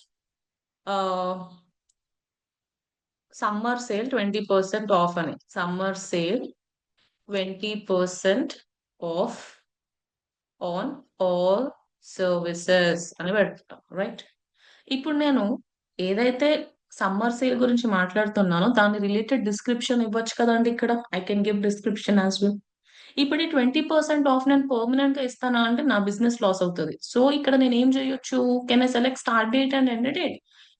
సమ్మర్ సేల్ 20% ఆఫ్ అని. Summer sale 20% off on all services అని పెడతాం, రైట్? ఇప్పుడు నేను ఏదైతే సమ్మర్ సేల్ గురించి మాట్లాడుతున్నానో దాని రిలేటెడ్ డిస్క్రిప్షన్ ఇవ్వచ్చు కదండి ఇక్కడ. I can give description as well. ఇప్పుడు ఈ 20% ఆఫ్ నేను పర్మనెంట్ గా ఇస్తానా అంటే నా బిజినెస్ లాస్ అవుతుంది. సో ఇక్కడ నేను ఏం చేయొచ్చు, can I select start date and end date.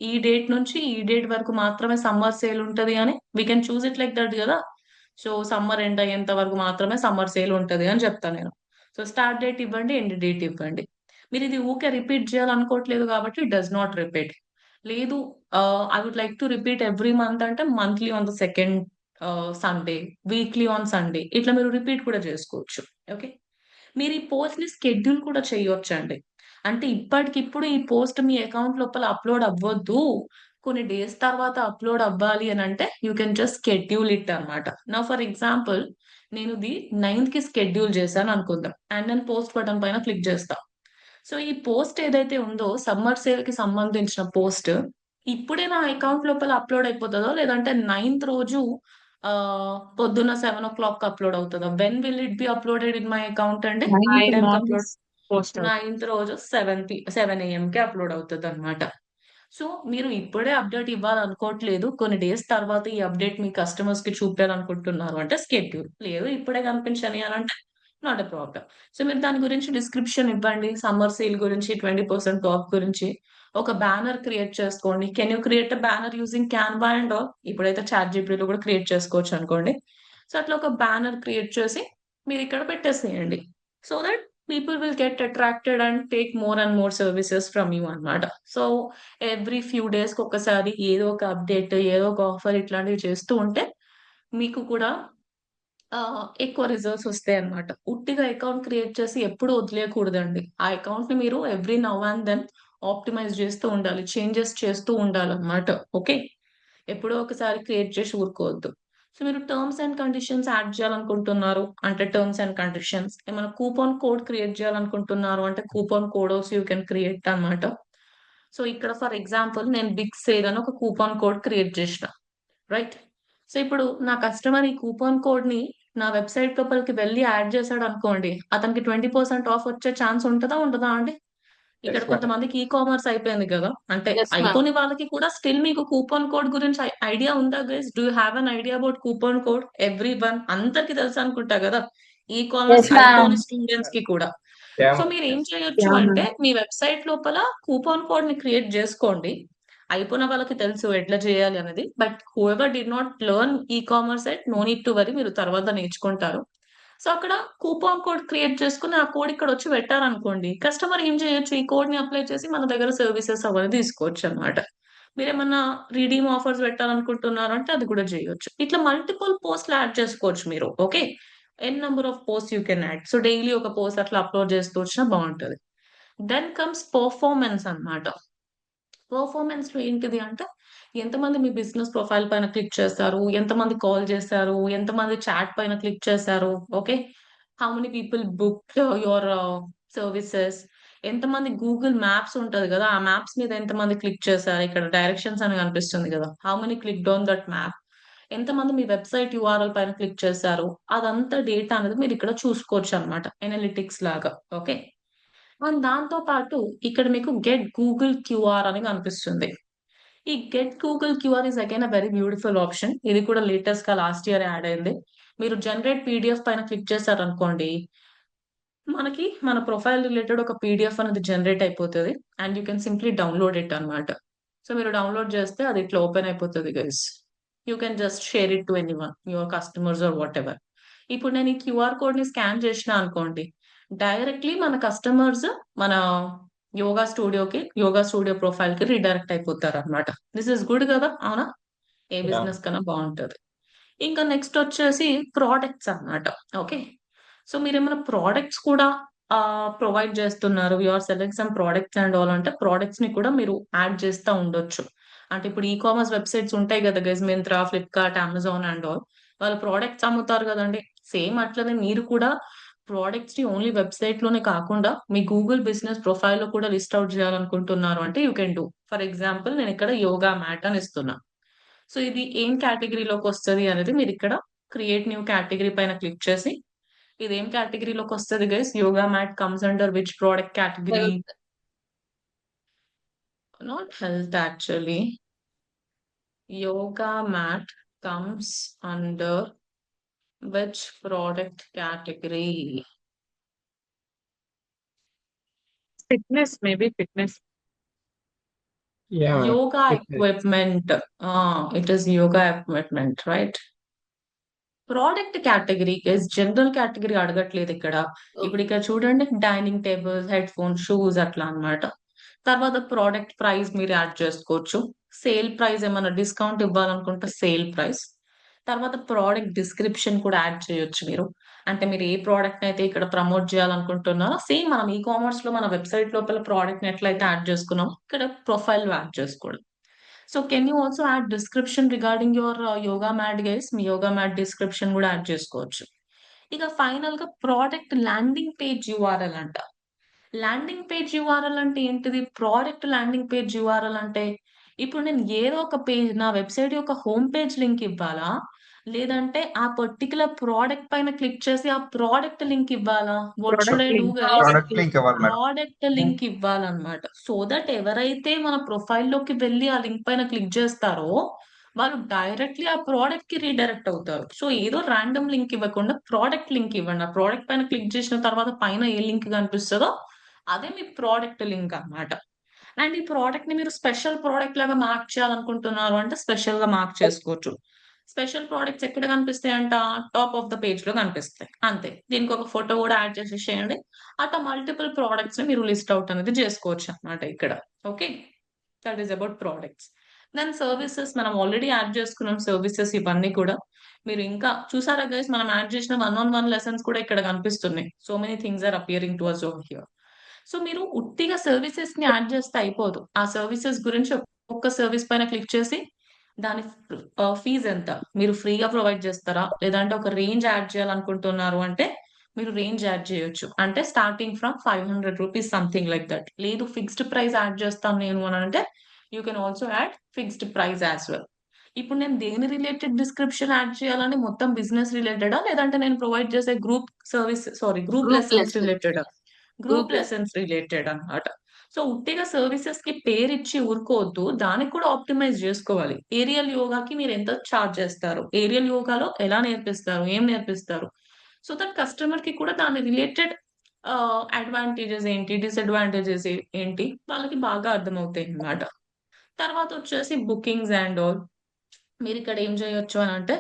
ఈ డేట్ నుంచి ఈ డేట్ వరకు మాత్రమే సమ్మర్ సేల్ ఉంటది అని we can choose it like that కదా. సో సమ్మర్ ఎండ్ అయ్యేంత వరకు మాత్రమే సమ్మర్ సేల్ ఉంటది అని చెప్తాను నేను. సో స్టార్ట్ డేట్ ఇవ్వండి, ఎండ్ డేట్ ఇవ్వండి. మీరు ఇది ఊకే రిపీట్ చేయాలనుకోవట్లేదు కాబట్టి డస్ నాట్ రిపీట్. లేదు I would like to repeat every month అంటే monthly on the second Sunday, weekly on Sunday, ఇట్లా మీరు రిపీట్ కూడా చేసుకోవచ్చు. ఓకే, మీరు ఈ పోస్ట్ ని స్కెడ్యూల్ కూడా చేయొచ్చు అండి. అంటే ఇప్పటికిప్పుడు ఈ పోస్ట్ మీ అకౌంట్ లోపల అప్లోడ్ అవ్వద్దు, కొన్ని డేస్ తర్వాత అప్లోడ్ అవ్వాలి అని అంటే you can just schedule it అనమాట. నా ఫర్ ఎగ్జాంపుల్ నేను ఇది 9th కి స్కెడ్యూల్ చేశాను అనుకుందాం, అండ్ నేను పోస్ట్ బటన్ పైన క్లిక్ చేస్తా. సో ఈ పోస్ట్ ఏదైతే ఉందో సమ్మర్ సేల్ కి సంబంధించిన పోస్ట్ ఇప్పుడే నా అకౌంట్ లోపల అప్లోడ్ అయిపోతుందో, లేదంటే 9th రోజు పొద్దున్న 7 o'clock అప్లోడ్ అవుతుందా? When will it be uploaded in my account అండి? ఏ 9th టైం కి మార్నింగ్ అప్లోడ్? పోస్ట్ 9th రోజు 7 AM కి అప్లోడ్ అవుతుంది అనమాట. సో మీరు ఇప్పుడే అప్డేట్ ఇవ్వాలనుకోవట్లేదు. కొన్ని డేస్ తర్వాత ఈ అప్డేట్ మీ కస్టమర్స్ కి చూపించాలనుకుంటున్నారు అంటే స్కెడ్యూల్. లేదు ఇప్పుడే కనిపించని అని అంటే నాట్ ఎ ప్రాబ్లమ్. సో మీరు దాని గురించి డిస్క్రిప్షన్ ఇవ్వండి. సమ్మర్ సేల్ గురించి 20% ఆఫ్ గురించి ఒక బ్యానర్ క్రియేట్ చేసుకోండి. Can you create a banner using Canva and all? ఇప్పుడైతే చాట్ జీపీటీలో కూడా క్రియేట్ చేసుకోవచ్చు అనుకోండి. సో అట్లా ఒక బ్యానర్ క్రియేట్ చేసి మీరు ఇక్కడ పెట్టేసేయండి. So that people will get attracted and take more and more services from you అన్నమాట. సో ఎవ్రీ ఫ్యూ డేస్ కి ఒకసారి ఏదో ఒక అప్డేట్, ఏదో ఒక ఆఫర్ ఇట్లాంటివి చేస్తూ ఉంటే మీకు కూడా ఎక్కువ రిజల్ట్స్ వస్తాయి అన్నమాట. ఉట్టిగా అకౌంట్ క్రియేట్ చేసి ఎప్పుడు వదిలేయకూడదండి. ఆ అకౌంట్ ని మీరు every now and then optimize చేస్తూ ఉండాలి, చేంజెస్ చేస్తూ ఉండాలన్నమాట. ఓకే, ఎప్పుడో ఒకసారి క్రియేట్ చేసి ఊరుకోవద్దు. సో మీరు టర్మ్స్ అండ్ కండిషన్స్ యాడ్ చేయాలనుకుంటున్నారు అంటే టర్మ్స్ అండ్ కండిషన్స్, ఏమైనా కూపన్ కోడ్ క్రియేట్ చేయాలనుకుంటున్నారు అంటే coupon code also you can create అన్నమాట. సో ఇక్కడ ఫర్ ఎగ్జాంపుల్ నేను బిగ్ సేల్ అని ఒక కూపన్ కోడ్ క్రియేట్ చేసిన, రైట్? సో ఇప్పుడు నా కస్టమర్ ఈ కూపన్ కోడ్ ని నా వెబ్సైట్ లోపలికి వెళ్ళి యాడ్ చేశాడు అనుకోండి, అతనికి 20% ఆఫ్ వచ్చే ఛాన్స్ ఉంటుందా ఉండదా అండి? ఇక్కడ Yes, ma'am. కొంతమందికి ఈ కామర్స్ అయిపోయింది కదా, అంటే ఎస్ మ్యామ్. అయిపోని వాళ్ళకి కూడా స్టిల్ మీకు కూపన్ కోడ్ గురించి ఐడియా ఉందా guys? Do you have an idea about coupon code? Every one అందరికి తెలుసు అనుకుంటా కదా, e commerce Yes, ma'am. అయిపోని students కి కూడా. Yeah, so ma'am. మీరు ఏం చేయొచ్చు Yeah, అంటే ma'am. మీ వెబ్సైట్ లోపల కూపన్ కోడ్ ని క్రియేట్ చేసుకోండి. అయిపోయిన వాళ్ళకి తెలుసు ఎట్లా చేయాలి అనేది, but whoever did not learn e commerce at no need to worry, మీరు తర్వాత నేర్చుకుంటారు. సో అక్కడ కూపన్ కోడ్ క్రియేట్ చేసుకుని ఆ కోడ్ ఇక్కడ వచ్చి పెట్టారనుకోండి, కస్టమర్ ఏం చేయొచ్చు, ఈ కోడ్ ని అప్లై చేసి మన దగ్గర సర్వీసెస్ అవన్నీ తీసుకోవచ్చు అన్నమాట. మీరేమన్నా రీడీమ్ ఆఫర్స్ పెట్టాలనుకుంటున్నారు అంటే అది కూడా చేయొచ్చు. ఇట్లా మల్టిపుల్ పోస్ట్లు యాడ్ చేసుకోవచ్చు మీరు. Okay, n number of post you can add. So daily ఒక పోస్ట్ అట్లా అప్లోడ్ చేస్తూ వచ్చినా బాగుంటది. దెన్ కమ్స్ పర్ఫార్మెన్స్ అన్నమాట. పర్ఫార్మెన్స్ లో ఏంటిది అంటే ఎంతమంది మీ బిజినెస్ ప్రొఫైల్ పైన క్లిక్ చేస్తారు, ఎంతమంది కాల్ చేస్తారు, ఎంతమంది చాట్ పైన క్లిక్ చేస్తారు. Okay, how many people book your services, ఎంతమంది గూగుల్ మ్యాప్స్ ఉంటది కదా, ఆ మ్యాప్స్ మీద ఎంతమంది క్లిక్ చేశారు, ఇక్కడ డైరెక్షన్స్ అని కనిపిస్తుంది కదా, how many click on that map, ఎంతమంది మీ వెబ్సైట్ యూఆర్ఎల్ పైన క్లిక్ చేశారు, అదంతా డేటా అనేది మీరు ఇక్కడ చూసుకోవచ్చు అనమాట, ఎనాలిటిక్స్ లాగా. ఓకే, అండ్ దాంతో పాటు ఇక్కడ మీకు గెట్ గూగుల్ క్యూఆర్ అని కనిపిస్తుంది. ఈ get Google QR is again a very beautiful option. ఇది కూడా లేటెస్ట్ గా లాస్ట్ ఇయర్ యాడ్ అయింది. మీరు జనరేట్ పీడిఎఫ్ పైన క్లిక్ చేశారనుకోండి, మనకి మన ప్రొఫైల్ రిలేటెడ్ ఒక పీడిఎఫ్ అనేది జనరేట్ అయిపోతుంది and you can simply download it అన్నమాట. సో మీరు డౌన్లోడ్ చేస్తే అది ఇట్లా ఓపెన్ అయిపోతుంది guys. You can just share it to anyone, your customers or whatever. ఇప్పుడు నేను ఈ క్యూఆర్ కోడ్ ని స్కాన్ చేసిన అనుకోండి, డైరెక్ట్లీ మన కస్టమర్స్ మన యోగా స్టూడియో ప్రొఫైల్ కి రీడైరెక్ట్ అయిపోతారు అనమాట. దిస్ ఇస్ గుడ్ కదా, అవునా? ఏ Yeah. బిజినెస్ కన్నా బాగుంటది. ఇంకా నెక్స్ట్ వచ్చేసి ప్రోడక్ట్స్ అన్నమాట. ఓకే, సో మీరు ఏమైనా ప్రోడక్ట్స్ కూడా ప్రొవైడ్ చేస్తున్నారు, you are select some products and all అంటే ప్రోడక్ట్స్ ని కూడా మీరు యాడ్ చేస్తూ ఉండొచ్చు. అంటే ఇప్పుడు ఈ కామర్స్ వెబ్సైట్స్ ఉంటాయి కదా guys, Myntra, Flipkart, Amazon and all, వాళ్ళు ప్రోడక్ట్స్ అమ్ముతారు కదండి. సేమ్ అట్లనే మీరు కూడా ప్రోడక్ట్స్ ని ఓన్లీ వెబ్సైట్ లోనే కాకుండా మీ గూగుల్ బిజినెస్ ప్రొఫైల్ లో కూడా లిస్ట్ అవుట్ చేయాలనుకుంటున్నారు అంటే you can do. For example నేను ఇక్కడ యోగా మ్యాట్ అని ఇస్తున్నా. సో ఇది ఏం కేటగిరీలోకి వస్తుంది అనేది మీరు ఇక్కడ క్రియేట్ న్యూ కేటగిరీ పైన క్లిక్ చేసి, ఇది ఏం కేటగిరీలోకి వస్తుంది guys, yoga mat comes under which product category? Health. Not health actually, yoga mat comes under which product category? Fitness, maybe fitness. Yeah, ma'am. Yoga Fitness. equipment. It is yoga equipment, right? Product category general category అడగట్లేదు ఇక్కడ. ఇప్పుడు ఇక్కడ చూడండి, dining tables, head phones, shoes అట్లా అన్నమాట. తర్వాత ప్రోడక్ట్ ప్రైస్ మీరు యాడ్ చేసుకోవచ్చు. సేల్ ప్రైస్ ఏమైనా డిస్కౌంట్ ఇవ్వాలనుకుంటే సేల్ ప్రైస్. తర్వాత ప్రోడక్ట్ డిస్క్రిప్షన్ కూడా యాడ్ చేయొచ్చు మీరు. అంటే మీరు ఏ ప్రోడక్ట్ అయితే ఇక్కడ ప్రమోట్ చేయాలనుకుంటున్నారో సేమ్ మనం ఈ కామర్స్ లో మన వెబ్సైట్ లోపల ప్రోడక్ట్ ని ఎట్లయితే యాడ్ చేసుకున్నామో ఇక్కడ ప్రొఫైల్ యాడ్ చేసుకోవడం. So can you also add description regarding your yoga mat guys, మీ యోగా మ్యాట్ డిస్క్రిప్షన్ కూడా యాడ్ చేసుకోవచ్చు. ఇక ఫైనల్ గా ప్రోడక్ట్ ల్యాండింగ్ పేజ్ యూఆర్ఎల్ అంట. ల్యాండింగ్ పేజ్ యూఆర్ఎల్ అంటే ఏంటిది? ప్రోడక్ట్ ల్యాండింగ్ పేజ్ యూఆర్ఎల్ అంటే ఇప్పుడు నేను ఏదో ఒక పేజ్, నా వెబ్సైట్ యొక్క హోమ్ పేజ్ లింక్ ఇవ్వాలా, లేదంటే ఆ పర్టికులర్ ప్రోడక్ట్ పైన క్లిక్ చేసి ఆ ప్రోడక్ట్ లింక్ ఇవ్వాలా? What should I do guys? Product link ఇవ్వాలి మేడం. ప్రోడక్ట్ లింక్ ఇవ్వాలన్నమాట. సో దట్ ఎవరైతే మన ప్రొఫైల్ లోకి వెళ్ళి ఆ లింక్ పైన క్లిక్ చేస్తారో వాళ్ళు డైరెక్ట్లీ ఆ ప్రోడక్ట్ కి రీడైరెక్ట్ అవుతారు. సో ఏదో ర్యాండమ్ లింక్ ఇవ్వకుండా ప్రోడక్ట్ లింక్ ఇవ్వండి. ఆ ప్రోడక్ట్ పైన క్లిక్ చేసిన తర్వాత పైన ఏ లింక్ కనిపిస్తుందో అదే మీ ప్రోడక్ట్ లింక్ అన్నమాట. అండ్ ఈ ప్రోడక్ట్ ని మీరు స్పెషల్ ప్రోడక్ట్ లాగా మార్క్ చేయాలనుకుంటున్నారు అంటే స్పెషల్ గా మార్క్ చేసుకోవచ్చు. స్పెషల్ ప్రోడక్ట్స్ ఎక్కడ కనిపిస్తాయి అంట? టాప్ ఆఫ్ ద పేజ్ లో కనిపిస్తాయి అంతే. దీనికి ఒక ఫోటో కూడా యాడ్ చేసేసేయండి. అట్లా మల్టిపుల్ ప్రోడక్ట్స్ ని మీరు లిస్ట్ అవుట్ అనేది చేసుకోవచ్చు అన్నమాట ఇక్కడ. Okay, that is about products. Then services మనం ఆల్రెడీ యాడ్ చేసుకున్నాం. సర్వీసెస్ ఇవన్నీ కూడా మీరు ఇంకా చూసారా గైస్? మనం యాడ్ చేసిన 1-on-1 లెసన్స్ కూడా ఇక్కడ కనిపిస్తున్నాయి. So many things are appearing to us over here. So మీరు ఉట్టిగా సర్వీసెస్ ని యాడ్ చేస్తే అయిపోదు. ఆ సర్వీసెస్ గురించి ఒక్క సర్వీస్ పైన క్లిక్ చేసి దాని ఫీజ్ ఎంత, మీరు ఫ్రీగా ప్రొవైడ్ చేస్తారా, లేదంటే ఒక రేంజ్ యాడ్ చేయాలనుకుంటున్నారు అంటే మీరు రేంజ్ యాడ్ చేయొచ్చు. అంటే starting from 500 rupees something like that. లేదు ఫిక్స్డ్ ప్రైస్ యాడ్ చేస్తాను నేను అని అంటే you can also add fixed price as well. ఇప్పుడు నేను దేని రిలేటెడ్ డిస్క్రిప్షన్ యాడ్ చేయాలని, మొత్తం బిజినెస్ రిలేటెడా లేదంటే నేను ప్రొవైడ్ చేసే గ్రూప్ గ్రూప్ లెసన్స్ లెసన్ రిలేటెడా? గ్రూప్ గ్రూప్ లెసన్స్ రిలేటెడ్ అన్నమాట. సో ఉట్టిగా సర్వీసెస్ కి పేరు ఇచ్చి ఊరుకోవద్దు, దానికి కూడా ఆప్టిమైజ్ చేసుకోవాలి. ఏరియల్ యోగాకి మీరు ఎంత ఛార్జ్ చేస్తారు, ఏరియల్ యోగాలో ఎలా నేర్పిస్తారు, ఏం నేర్పిస్తారు, సో దట్ కస్టమర్ కి కూడా దాని రిలేటెడ్ అడ్వాంటేజెస్ ఏంటి, డిసడ్వాంటేజెస్ ఏంటి వాళ్ళకి బాగా అర్థమవుతాయి అన్నమాట. తర్వాత వచ్చేసి బుకింగ్స్ అండ్ ఆల్. మీరు ఇక్కడ ఏం చేయొచ్చు అని అంటే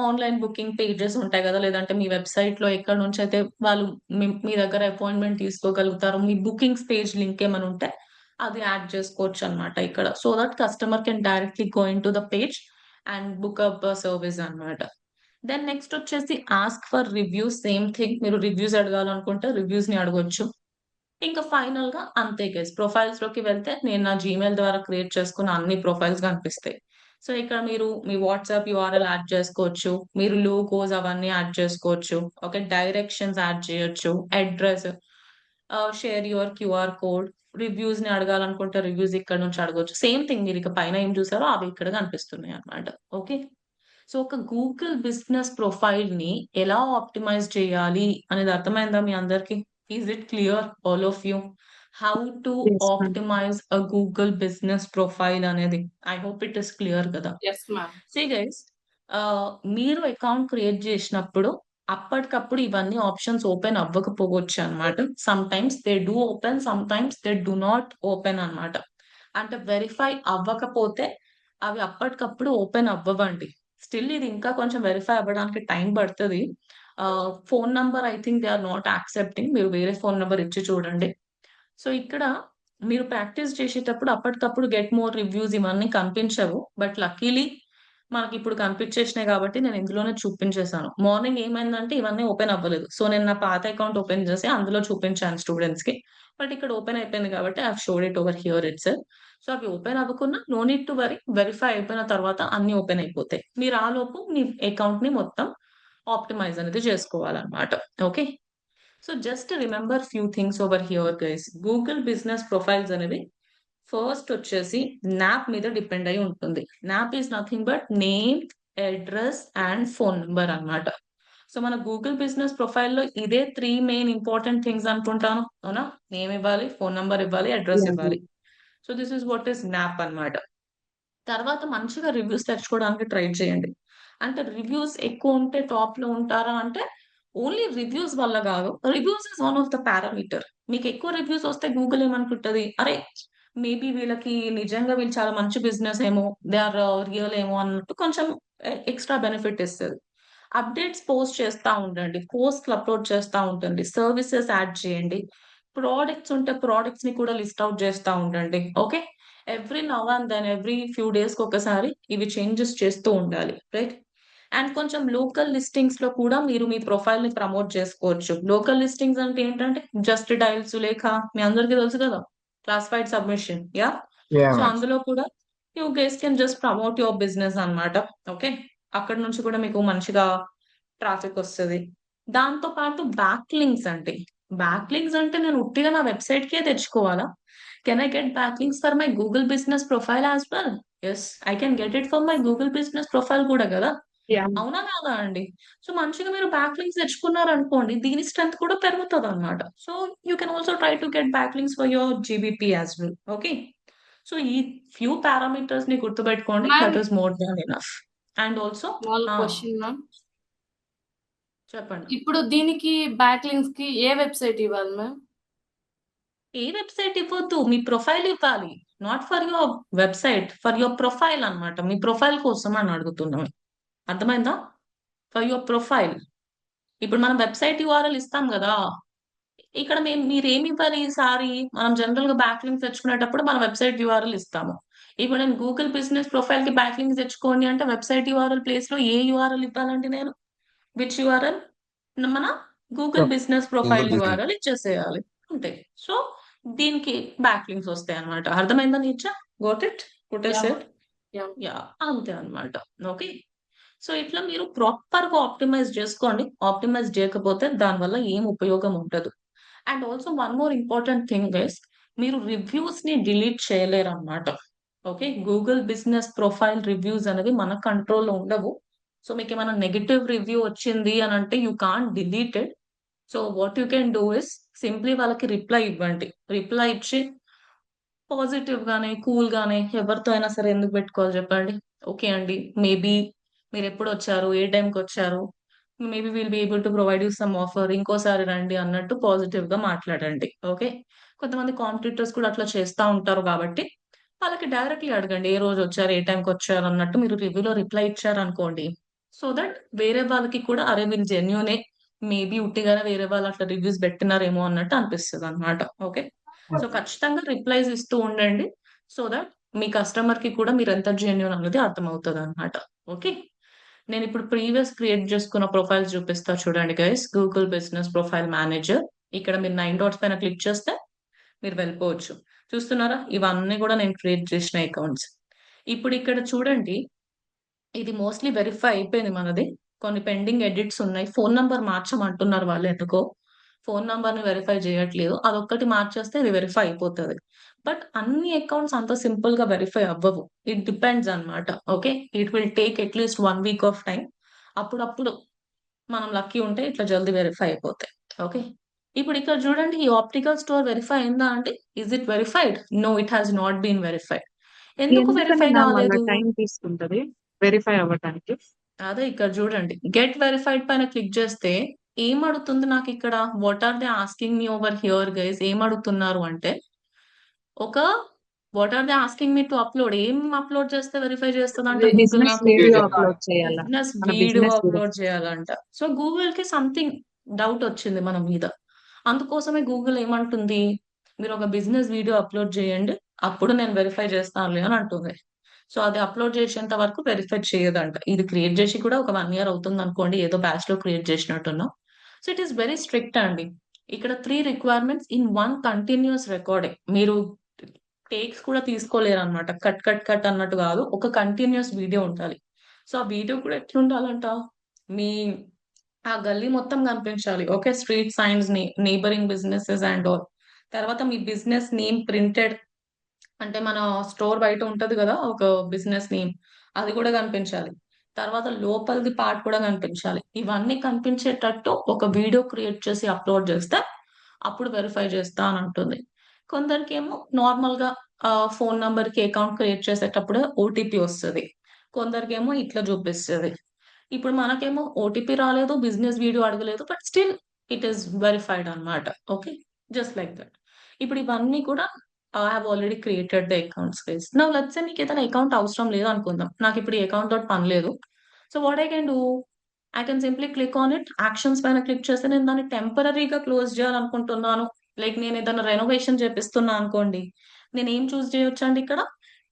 ఆన్లైన్ బుకింగ్ పేజెస్ ఉంటాయి కదా, లేదంటే మీ వెబ్సైట్ లో ఎక్కడ నుంచి అయితే వాళ్ళు మీ దగ్గర అపాయింట్మెంట్ తీసుకోగలుగుతారు, మీ బుకింగ్స్ పేజ్ లింక్ ఏమైనా ఉంటే అది యాడ్ చేసుకోవచ్చు అన్నమాట ఇక్కడ. So that customer can directly go in to the page and book up service అన్నమాట. దెన్ నెక్స్ట్ వచ్చేసి ask for reviews. Same thing, మీరు రివ్యూస్ అడగాలనుకుంటే రివ్యూస్ ని అడగొచ్చు. ఇంకా ఫైనల్ గా అంతే గైస్. ప్రొఫైల్స్ లోకి వెళ్తే నేను నా జీమెయిల్ ద్వారా క్రియేట్ చేసుకున్న అన్ని ప్రొఫైల్స్ కనిపిస్తాయి. సో ఇక్కడ మీరు మీ వాట్సాప్ యూఆర్ఎల్ యాడ్ చేసుకోవచ్చు, మీరు లోగోస్ అవన్నీ యాడ్ చేసుకోవచ్చు, ఓకే, డైరెక్షన్స్ యాడ్ చేయొచ్చు, address, share your QR code. Reviews ని అడగాలనుకుంటే రివ్యూస్ ఇక్కడ నుంచి అడగొచ్చు. సేమ్ థింగ్, మీరు ఇక పైన ఏం చూసారో అవి ఇక్కడ కనిపిస్తున్నాయి అన్నమాట. ఓకే, సో ఒక గూగుల్ బిజినెస్ ప్రొఫైల్ ని ఎలా ఆప్టిమైజ్ చేయాలి అనేది అర్థమైందా మీ అందరికి? Is it clear all of you how to Yes, ma'am. Optimize a Google business profile అనేది? I hope it is clear కదా. Yes ma'am. సీ గైస్, మీరు అకౌంట్ క్రియేట్ చేసినప్పుడు అప్పటికప్పుడు ఇవన్నీ ఆప్షన్స్ ఓపెన్ అవ్వకపోవచ్చు అన్నమాట. Sometimes they do open, sometimes they do not open అన్నమాట. అంటే వెరిఫై అవ్వకపోతే అవి అప్పటికప్పుడు ఓపెన్ అవ్వవండి. స్టిల్ ఇది ఇంకా కొంచెం వెరిఫై అవ్వడానికి టైం పడుతుంది. Phone number I think they are not accepting. మీరు వేరే ఫోన్ నంబర్ ఇచ్చి చూడండి. సో ఇక్కడ మీరు ప్రాక్టీస్ చేసేటప్పుడు అప్పటికప్పుడు గెట్ మోర్ రివ్యూస్ ఇవన్నీ కనిపించవు. బట్ లక్కీలీ మనకి ఇప్పుడు కనిపించేసినాయి కాబట్టి నేను ఇందులోనే చూపించేశాను. మార్నింగ్ ఏమైందంటే ఇవన్నీ ఓపెన్ అవ్వలేదు. సో నేను నా పాత అకౌంట్ ఓపెన్ చేసి అందులో చూపించాను స్టూడెంట్స్ కి. బట్ ఇక్కడ ఓపెన్ అయిపోయింది కాబట్టి I showed it over here itself. So అవి ఓపెన్ అవ్వకుండా no need to worry, verify అయిపోయిన తర్వాత అన్ని ఓపెన్ అయిపోతాయి. మీరు ఆ లోపు మీ అకౌంట్ ని మొత్తం ఆప్టిమైజ్ అనేది చేసుకోవాలన్నమాట. Okay, so just remember few things over here guys. Google business profiles అనేవి ఫస్ట్ వచ్చేసి నాప్ మీద డిపెండ్ అయి ఉంటుంది. Nap is nothing but name, address and phone number అన్నమాట. సో మన గూగుల్ బిజినెస్ ప్రొఫైల్లో ఇదే 3 మెయిన్ ఇంపార్టెంట్ థింగ్స్ అనుకుంటాను, అవునా? నేమ్ ఇవ్వాలి, ఫోన్ నెంబర్ ఇవ్వాలి, అడ్రస్ Yeah. ఇవ్వాలి. So this is what is nap అన్నమాట. తర్వాత మంచిగా రివ్యూస్ తెచ్చుకోవడానికి ట్రై చేయండి. అంటే రివ్యూస్ ఎక్కువ ఉంటే టాప్ లో ఉంటారా అంటే ఓన్లీ రివ్యూస్ వల్ల కాదు. Reviews is one of the parameter. మీకు ఎక్కువ రివ్యూస్ వస్తే గూగుల్ ఏమనుకుంటది, అరే మేబీ వీళ్ళకి నిజంగా వీళ్ళు చాలా మంచి బిజినెస్ ఏమో, దే ఆర్ రియల్ ఏమో అన్నట్టు కొంచెం ఎక్స్ట్రా బెనిఫిట్ ఇస్తుంది. అప్డేట్స్ పోస్ట్ చేస్తూ ఉండండి, పోస్ట్లు అప్లోడ్ చేస్తూ ఉండండి, సర్వీసెస్ యాడ్ చేయండి, ప్రోడక్ట్స్ ఉంటే ప్రోడక్ట్స్ ని కూడా లిస్ట్ అవుట్ చేస్తూ ఉండండి. Okay, every now and then every few days కి ఒకసారి ఇవి చేంజెస్ చేస్తూ ఉండాలి, రైట్? అండ్ కొంచెం లోకల్ లిస్టింగ్స్ లో కూడా మీరు మీ ప్రొఫైల్ ని ప్రమోట్ చేసుకోవచ్చు. లోకల్ లిస్టింగ్స్ అంటే ఏంటంటే జస్ట్ డైల్, సులేఖ, మీ అందరికీ తెలుసు కదా, classified submission, yeah. Yeah, so ma'am. అందులో కూడా you guys can just promote your business అన్నమాట. ఓకే, అక్కడ నుంచి కూడా మీకు మంచిగా ట్రాఫిక్ వస్తుంది. దాంతో పాటు బ్యాక్ లింక్స్ అంటే, బ్యాక్ లింక్స్ అంటే నేను ఉట్టిగా నా వెబ్సైట్ కే తెచ్చుకోవాలా? Can I get back links for my Google business profile as well? Yes, I can get it for my Google business profile కూడా కదా. యా అవునా కాదా అండి? సో మంచిగా మీరు బ్యాక్ లింక్స్ తెచ్చుకున్నారు అనుకోండి, దీని స్ట్రెంత్ కూడా పెరుగుతుంది అనమాట. So you can also try to get back links for your GBP as well. Okay, so ఈ ఫ్యూ పారామీటర్స్ ని గుర్తుపెట్టుకోండి, ma'am that is more than enough. And also small question ma'am. చెప్పండి. ఇప్పుడు దీనికి బ్యాక్ లింక్స్ కి ఏ వెబ్సైట్ ఇవ్వాలి మ్యామ్? ఏ వెబ్సైట్ ఇవ్వద్దు, మీ ప్రొఫైల్ ఇవ్వాలి. Not for your website, for your profile అన్నమాట. మీ ప్రొఫైల్ కోసం అని అడుగుతున్నాం. అర్థమైందా? For your profile. ఇప్పుడు మనం వెబ్సైట్ యూఆర్ఎల్ ఇస్తాం కదా, ఇక్కడ మీరు ఏమి ఇవ్వాలి ఈసారి, మనం జనరల్ గా బ్యాక్ లింక్ తెచ్చుకునేటప్పుడు మన వెబ్సైట్ యూఆర్ఎల్ ఇస్తాము. ఇప్పుడు నేను గూగుల్ బిజినెస్ ప్రొఫైల్ కి బ్యాక్ లింక్ తెచ్చుకోండి అంటే వెబ్సైట్ యూఆర్ఎల్ ప్లేస్ లో ఏ యూఆర్ఎల్ ఇవ్వాలండి నేను? Which URL? మన గూగుల్ బిజినెస్ ప్రొఫైల్ యూఆర్ఎల్ ఇచ్చేసేయాలి అంతే. సో దీనికి బ్యాక్ లింక్స్ వస్తాయి అనమాట. అర్థమైందా నీచా? Got it? Good yeah set. Yeah yeah, అంతే అన్నమాట. ఓకే, సో ఇట్లా మీరు ప్రాపర్ గా ఆప్టిమైజ్ చేసుకోండి. ఆప్టిమైజ్ చేయకపోతే దానివల్ల ఏం ఉపయోగం ఉండదు. And also one more important thing is, మీరు రివ్యూస్ ని డిలీట్ చేయలేరు అన్నమాట. Okay, Google business profile reviews అనేవి మన కంట్రోల్లో ఉండవు. సో మీకు ఏమైనా నెగటివ్ రివ్యూ వచ్చింది అని అంటే you can't delete it. So what you can do is simply వాళ్ళకి రిప్లై ఇవ్వండి. రిప్లై ఇచ్చి పాజిటివ్ గానే కూల్ గానే, ఎవరితో అయినా సరే ఎందుకు పెట్టుకోవాలి చెప్పండి. ఓకే అండి, మేబీ మీరు ఎప్పుడు వచ్చారు, ఏ టైంకి వచ్చారు, maybe will be able to provide you some offer, ఇంకోసారి రండి అన్నట్టు పాజిటివ్ గా మాట్లాడండి. ఓకే, కొంతమంది కాంపిటీటర్స్ కూడా అట్లా చేస్తూ ఉంటారు కాబట్టి వాళ్ళకి డైరెక్ట్లీ అడగండి, ఏ రోజు వచ్చారు, ఏ టైంకి వచ్చారు అన్నట్టు మీరు రివ్యూలో రిప్లై ఇచ్చారు అనుకోండి. సో దట్ వేరే వాళ్ళకి కూడా అరే వీళ్ళు జెన్యునే, మేబీ ఉట్టిగానే వేరే వాళ్ళు అట్లా రివ్యూస్ పెట్టినారేమో అన్నట్టు అనిపిస్తుంది అనమాట. ఓకే, సో ఖచ్చితంగా రిప్లైస్ ఇస్తూ ఉండండి. సో దట్ మీ కస్టమర్ కి కూడా మీరు ఎంత జెన్యున్ అనేది అర్థమవుతుంది అనమాట. ఓకే, నేను ఇప్పుడు ప్రీవియస్ క్రియేట్ చేసుకున్న ప్రొఫైల్స్ చూపిస్తా చూడండి guys. Google business profile manager, ఇక్కడ మీరు 9 డాట్స్ పైన క్లిక్ చేస్తే మీరు వెళ్ళిపోవచ్చు. చూస్తున్నారా, ఇవన్నీ కూడా నేను క్రియేట్ చేసిన అకౌంట్స్. ఇప్పుడు ఇక్కడ చూడండి, ఇది మోస్ట్లీ వెరిఫై అయిపోయింది మనది. కొన్ని పెండింగ్ ఎడిట్స్ ఉన్నాయి. ఫోన్ నంబర్ మార్చమంటున్నారు వాళ్ళు, ఎందుకో ఫోన్ నంబర్ ని వెరిఫై చేయట్లేదు. అదొక్కటి మార్చేస్తే ఇది వెరిఫై అయిపోతుంది. బట్ అన్ని అకౌంట్స్ అంత సింపుల్ గా వెరిఫై అవ్వవు. ఇట్ డిపెండ్స్ అన్నమాట. Okay, it will take at least 1 week off time. అప్పుడప్పుడు మనం లక్కీ ఉంటే ఇట్లా జల్దీ వెరిఫై అయిపోతాయి. ఓకే, ఇప్పుడు ఇక్కడ చూడండి, ఈ ఆప్టికల్ స్టోర్ వెరిఫై అయిందా అండి? Is it verified? No, it has not been verified. ఎందుకు ఎందుకని వెరిఫై మ్యామ్ అలా కాలేదు? టైం తీసుకుంటది వెరిఫై అవ్వడానికి? అదే ఇక్కడ చూడండి, గెట్ వెరిఫైడ్ పైన క్లిక్ చేస్తే ఏం అడుగుతుంది నాకు ఇక్కడ? What are they asking me over here guys? ఏం అడుగుతున్నారు అంటే, ఒక what are they asking me to upload, ఏం అప్లోడ్ చేస్తే వెరిఫై చేస్తుంది అంట గూగుల్ బిజినెస్ నాకు? వీడియో అప్లోడ్ చేయాలా? బిజినెస్ మన వీడియో బిజినెస్ అప్లోడ్ చేయాలంట. సో గూగుల్ కి సంథింగ్ డౌట్ వచ్చింది మన మీద. అందుకోసమే గూగుల్ ఏమంటుంది, మీరు ఒక బిజినెస్ వీడియో అప్లోడ్ చేయండి, అప్పుడు నేను వెరిఫై చేస్తానులే అని అంటుంది. సో అది అప్లోడ్ చేసేంత వరకు వెరిఫై చేయదంట. ఇది క్రియేట్ చేసి కూడా ఒక 1 ఇయర్ అవుతుంది అనుకోండి, ఏదో బ్యాచ్ లో క్రియేట్ చేసినట్టున్నా. So it is very strict అండి. ఇక్కడ 3 రిక్వైర్మెంట్స్ ఇన్ 1 కంటిన్యూస్ రికార్డింగ్. మీరు టేక్స్ కూడా తీసుకోలేరు అనమాట. కట్ కట్ కట్ అన్నట్టు కాదు, ఒక కంటిన్యూస్ వీడియో ఉండాలి. సో ఆ వీడియో కూడా ఎట్లా ఉండాలంట, మీ ఆ గల్లీ మొత్తం కనిపించాలి. Okay, street signs, neighboring businesses and all. తర్వాత మీ బిజినెస్ నేమ్ ప్రింటెడ్, అంటే మన స్టోర్ బయట ఉంటది కదా ఒక బిజినెస్ నేమ్, అది కూడా కనిపించాలి. తర్వాత లోపలిది పార్ట్ కూడా కనిపించాలి. ఇవన్నీ కనిపించేటట్టు ఒక వీడియో క్రియేట్ చేసి అప్లోడ్ చేస్తే అప్పుడు వెరిఫై చేస్తా అని అంటుంది. కొందరికేమో నార్మల్ గా ఫోన్ నంబర్ కి అకౌంట్ క్రియేట్ చేసేటప్పుడు ఓటీపీ వస్తుంది. కొందరికేమో ఇట్లా చూపిస్తుంది. ఇప్పుడు మనకేమో ఓటీపీ రాలేదు, బిజినెస్ వీడియో అడగలేదు, but still it is verified అన్నమాట. Okay, just like that. ఇప్పుడు ఇవన్నీ కూడా I have already created the accounts guys. Now let's say మీకు ఏదైనా అకౌంట్ అవసరం లేదు అనుకుందాం, నాకు ఇప్పుడు ఈ అకౌంట్ తోటి పని లేదు. So what I can do, I can simply click on it. Actions పైన క్లిక్ చేస్తే నేను దాన్ని టెంపరీగా క్లోజ్ చేయాలనుకుంటున్నాను. లైక్ నేను ఏదైనా రెనోవేషన్ చేపిస్తున్నా అనుకోండి, నేను ఏం చూస్ చేయొచ్చు అండి ఇక్కడ?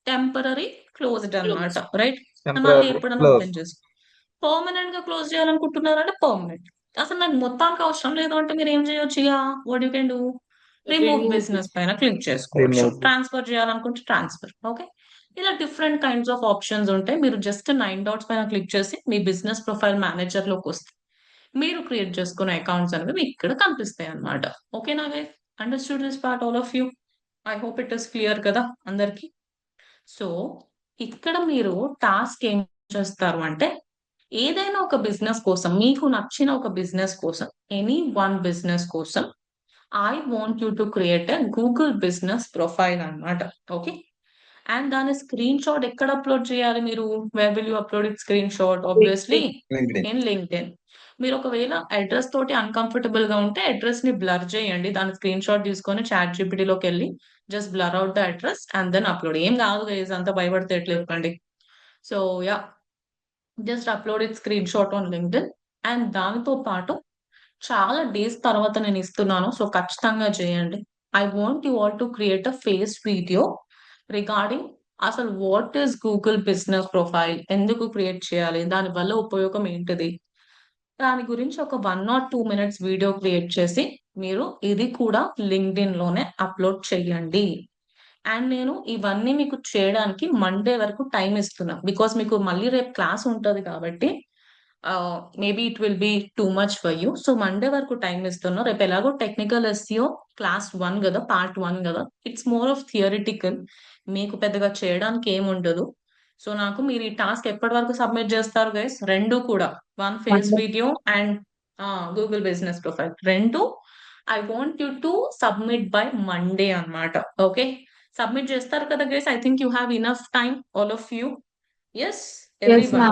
టెంపరీ క్లోజ్డ్ అన్నమాట. రైట్, మళ్ళీ ఎప్పుడైనా ఓపెన్ చేసుకో. పర్మనెంట్ గా క్లోజ్ చేయాలనుకుంటున్నారంటే పర్మనెంట్. అసలు నాకు మొత్తానికి అవసరం లేదు అంటే మీరు ఏం చేయొచ్చు? ఇక what you can do, remove business పైన క్లిక్ చేసుకోవచ్చు. ట్రాన్స్ఫర్ చేయాలనుకుంటే ట్రాన్స్ఫర్. ఓకే, ఇలా డిఫరెంట్ కైండ్స్ ఆఫ్ ఆప్షన్స్ ఉంటాయి. మీరు జస్ట్ 9 డాట్స్ పైన క్లిక్ చేసి మీ బిజినెస్ ప్రొఫైల్ మేనేజర్ లోకి వస్తే మీరు క్రియేట్ చేసుకునే అకౌంట్స్ అనేవి మీకు ఇక్కడ కనిపిస్తాయి అన్నమాట. ఓకేనా guys? Understood this part all of you? I hope it is clear కదా అందరికి. సో ఇక్కడ మీరు టాస్క్ ఏం చేస్తారు అంటే, ఏదైనా ఒక బిజినెస్ కోసం, మీకు నచ్చిన ఒక బిజినెస్ కోసం, ఎనీ వన్ బిజినెస్ కోసం I want you to create a Google business profile అన్నమాట. ఓకే. అండ్ దాని స్క్రీన్ షాట్ ఎక్కడ అప్లోడ్ చేయాలి మీరు? Where will you upload it screen shot? Obviously LinkedIn. In LinkedIn. మీరు ఒకవేళ అడ్రస్ తోటి అన్కంఫర్టబుల్ గా ఉంటే అడ్రస్ ని బ్లర్ చేయండి. దాని స్క్రీన్ షాట్ తీసుకొని చాట్ జీపీటీలోకి వెళ్ళి just blur out the address and then upload. ఏం కాదు గైస్, అంత భయపడితే ఎట్లా చెప్పండి. So yeah, just upload it screenshot on LinkedIn. And దానితో పాటు చాలా డేస్ తర్వాత నేను ఇస్తున్నాను, సో ఖచ్చితంగా చేయండి. I want you all to create a face video regarding అసలు what is Google business profile, ఎందుకు క్రియేట్ చేయాలి, దాని వల్ల ఉపయోగం ఏంటిది, దాని గురించి ఒక 1 or 2 minutes వీడియో క్రియేట్ చేసి మీరు ఇది కూడా లింక్డ్ఇన్ లోనే అప్లోడ్ చేయండి. అండ్ నేను ఇవన్నీ మీకు చేయడానికి మండే వరకు టైం ఇస్తున్నా, బికాస్ మీకు మళ్ళీ రేపు క్లాస్ ఉంటది కాబట్టి maybe it will be too much for you. So Monday వరకు టైం ఇస్తున్నా. రేపు ఎలాగో టెక్నికల్ ఎస్ఈఓ క్లాస్ 1 కదా, పార్ట్ 1 కదా, ఇట్స్ మోర్ ఆఫ్ థియరిటికల్, మీకు పెద్దగా చేయడానికి ఏముండదు. సో నాకు మీరు ఈ టాస్క్ ఎప్పటి వరకు సబ్మిట్ చేస్తారు గైస్? రెండు కూడా, one face Monday. Video and Google business profile, రెండు I want you to submit by Monday అన్నమాట. ఓకే, సబ్మిట్ చేస్తారు కదా guys? I think you have enough time, all of you. Yes, everyone.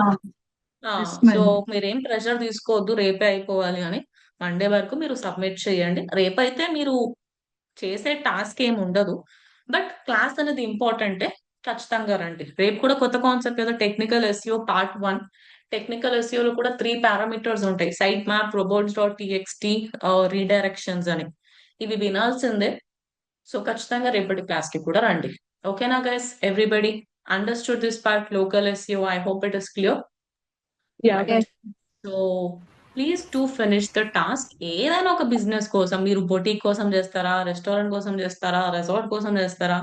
Yes, so ma'am. మీరేం ప్రెషర్ తీసుకోవద్దు రేపే అయిపోవాలి అని. మండే వరకు మీరు సబ్మిట్ చేయండి. రేపైతే మీరు చేసే టాస్క్ ఏమి ఉండదు, బట్ క్లాస్ అనేది ఇంపార్టెంటే, ఖచ్చితంగా రండి. రేపు కూడా కొత్త కాన్సెప్ట్ కదా, టెక్నికల్ ఎస్ఈఓ పార్ట్ 1. టెక్నికల్ ఎస్ఈఓలో కూడా 3 పారామీటర్స్ ఉంటాయి: sitemap, robots dot TXT, redirections అని. ఇవి వినాల్సిందే. సో ఖచ్చితంగా రేపటి క్లాస్ కి కూడా రండి. ఓకేనా guys? Everybody understood this part, local SEO? I hope it is clear. Yeah. So please to finish the task. ఏదైనా ఒక బిజినెస్ కోసం, మీరు బొటీక్ కోసం చేస్తారా, రెస్టారెంట్ కోసం చేస్తారా, రిసార్ట్ కోసం చేస్తారా,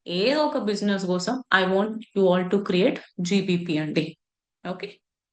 ఏదో ఒక బిజినెస్ కోసం I want you all to create GBP అండి. ఓకే.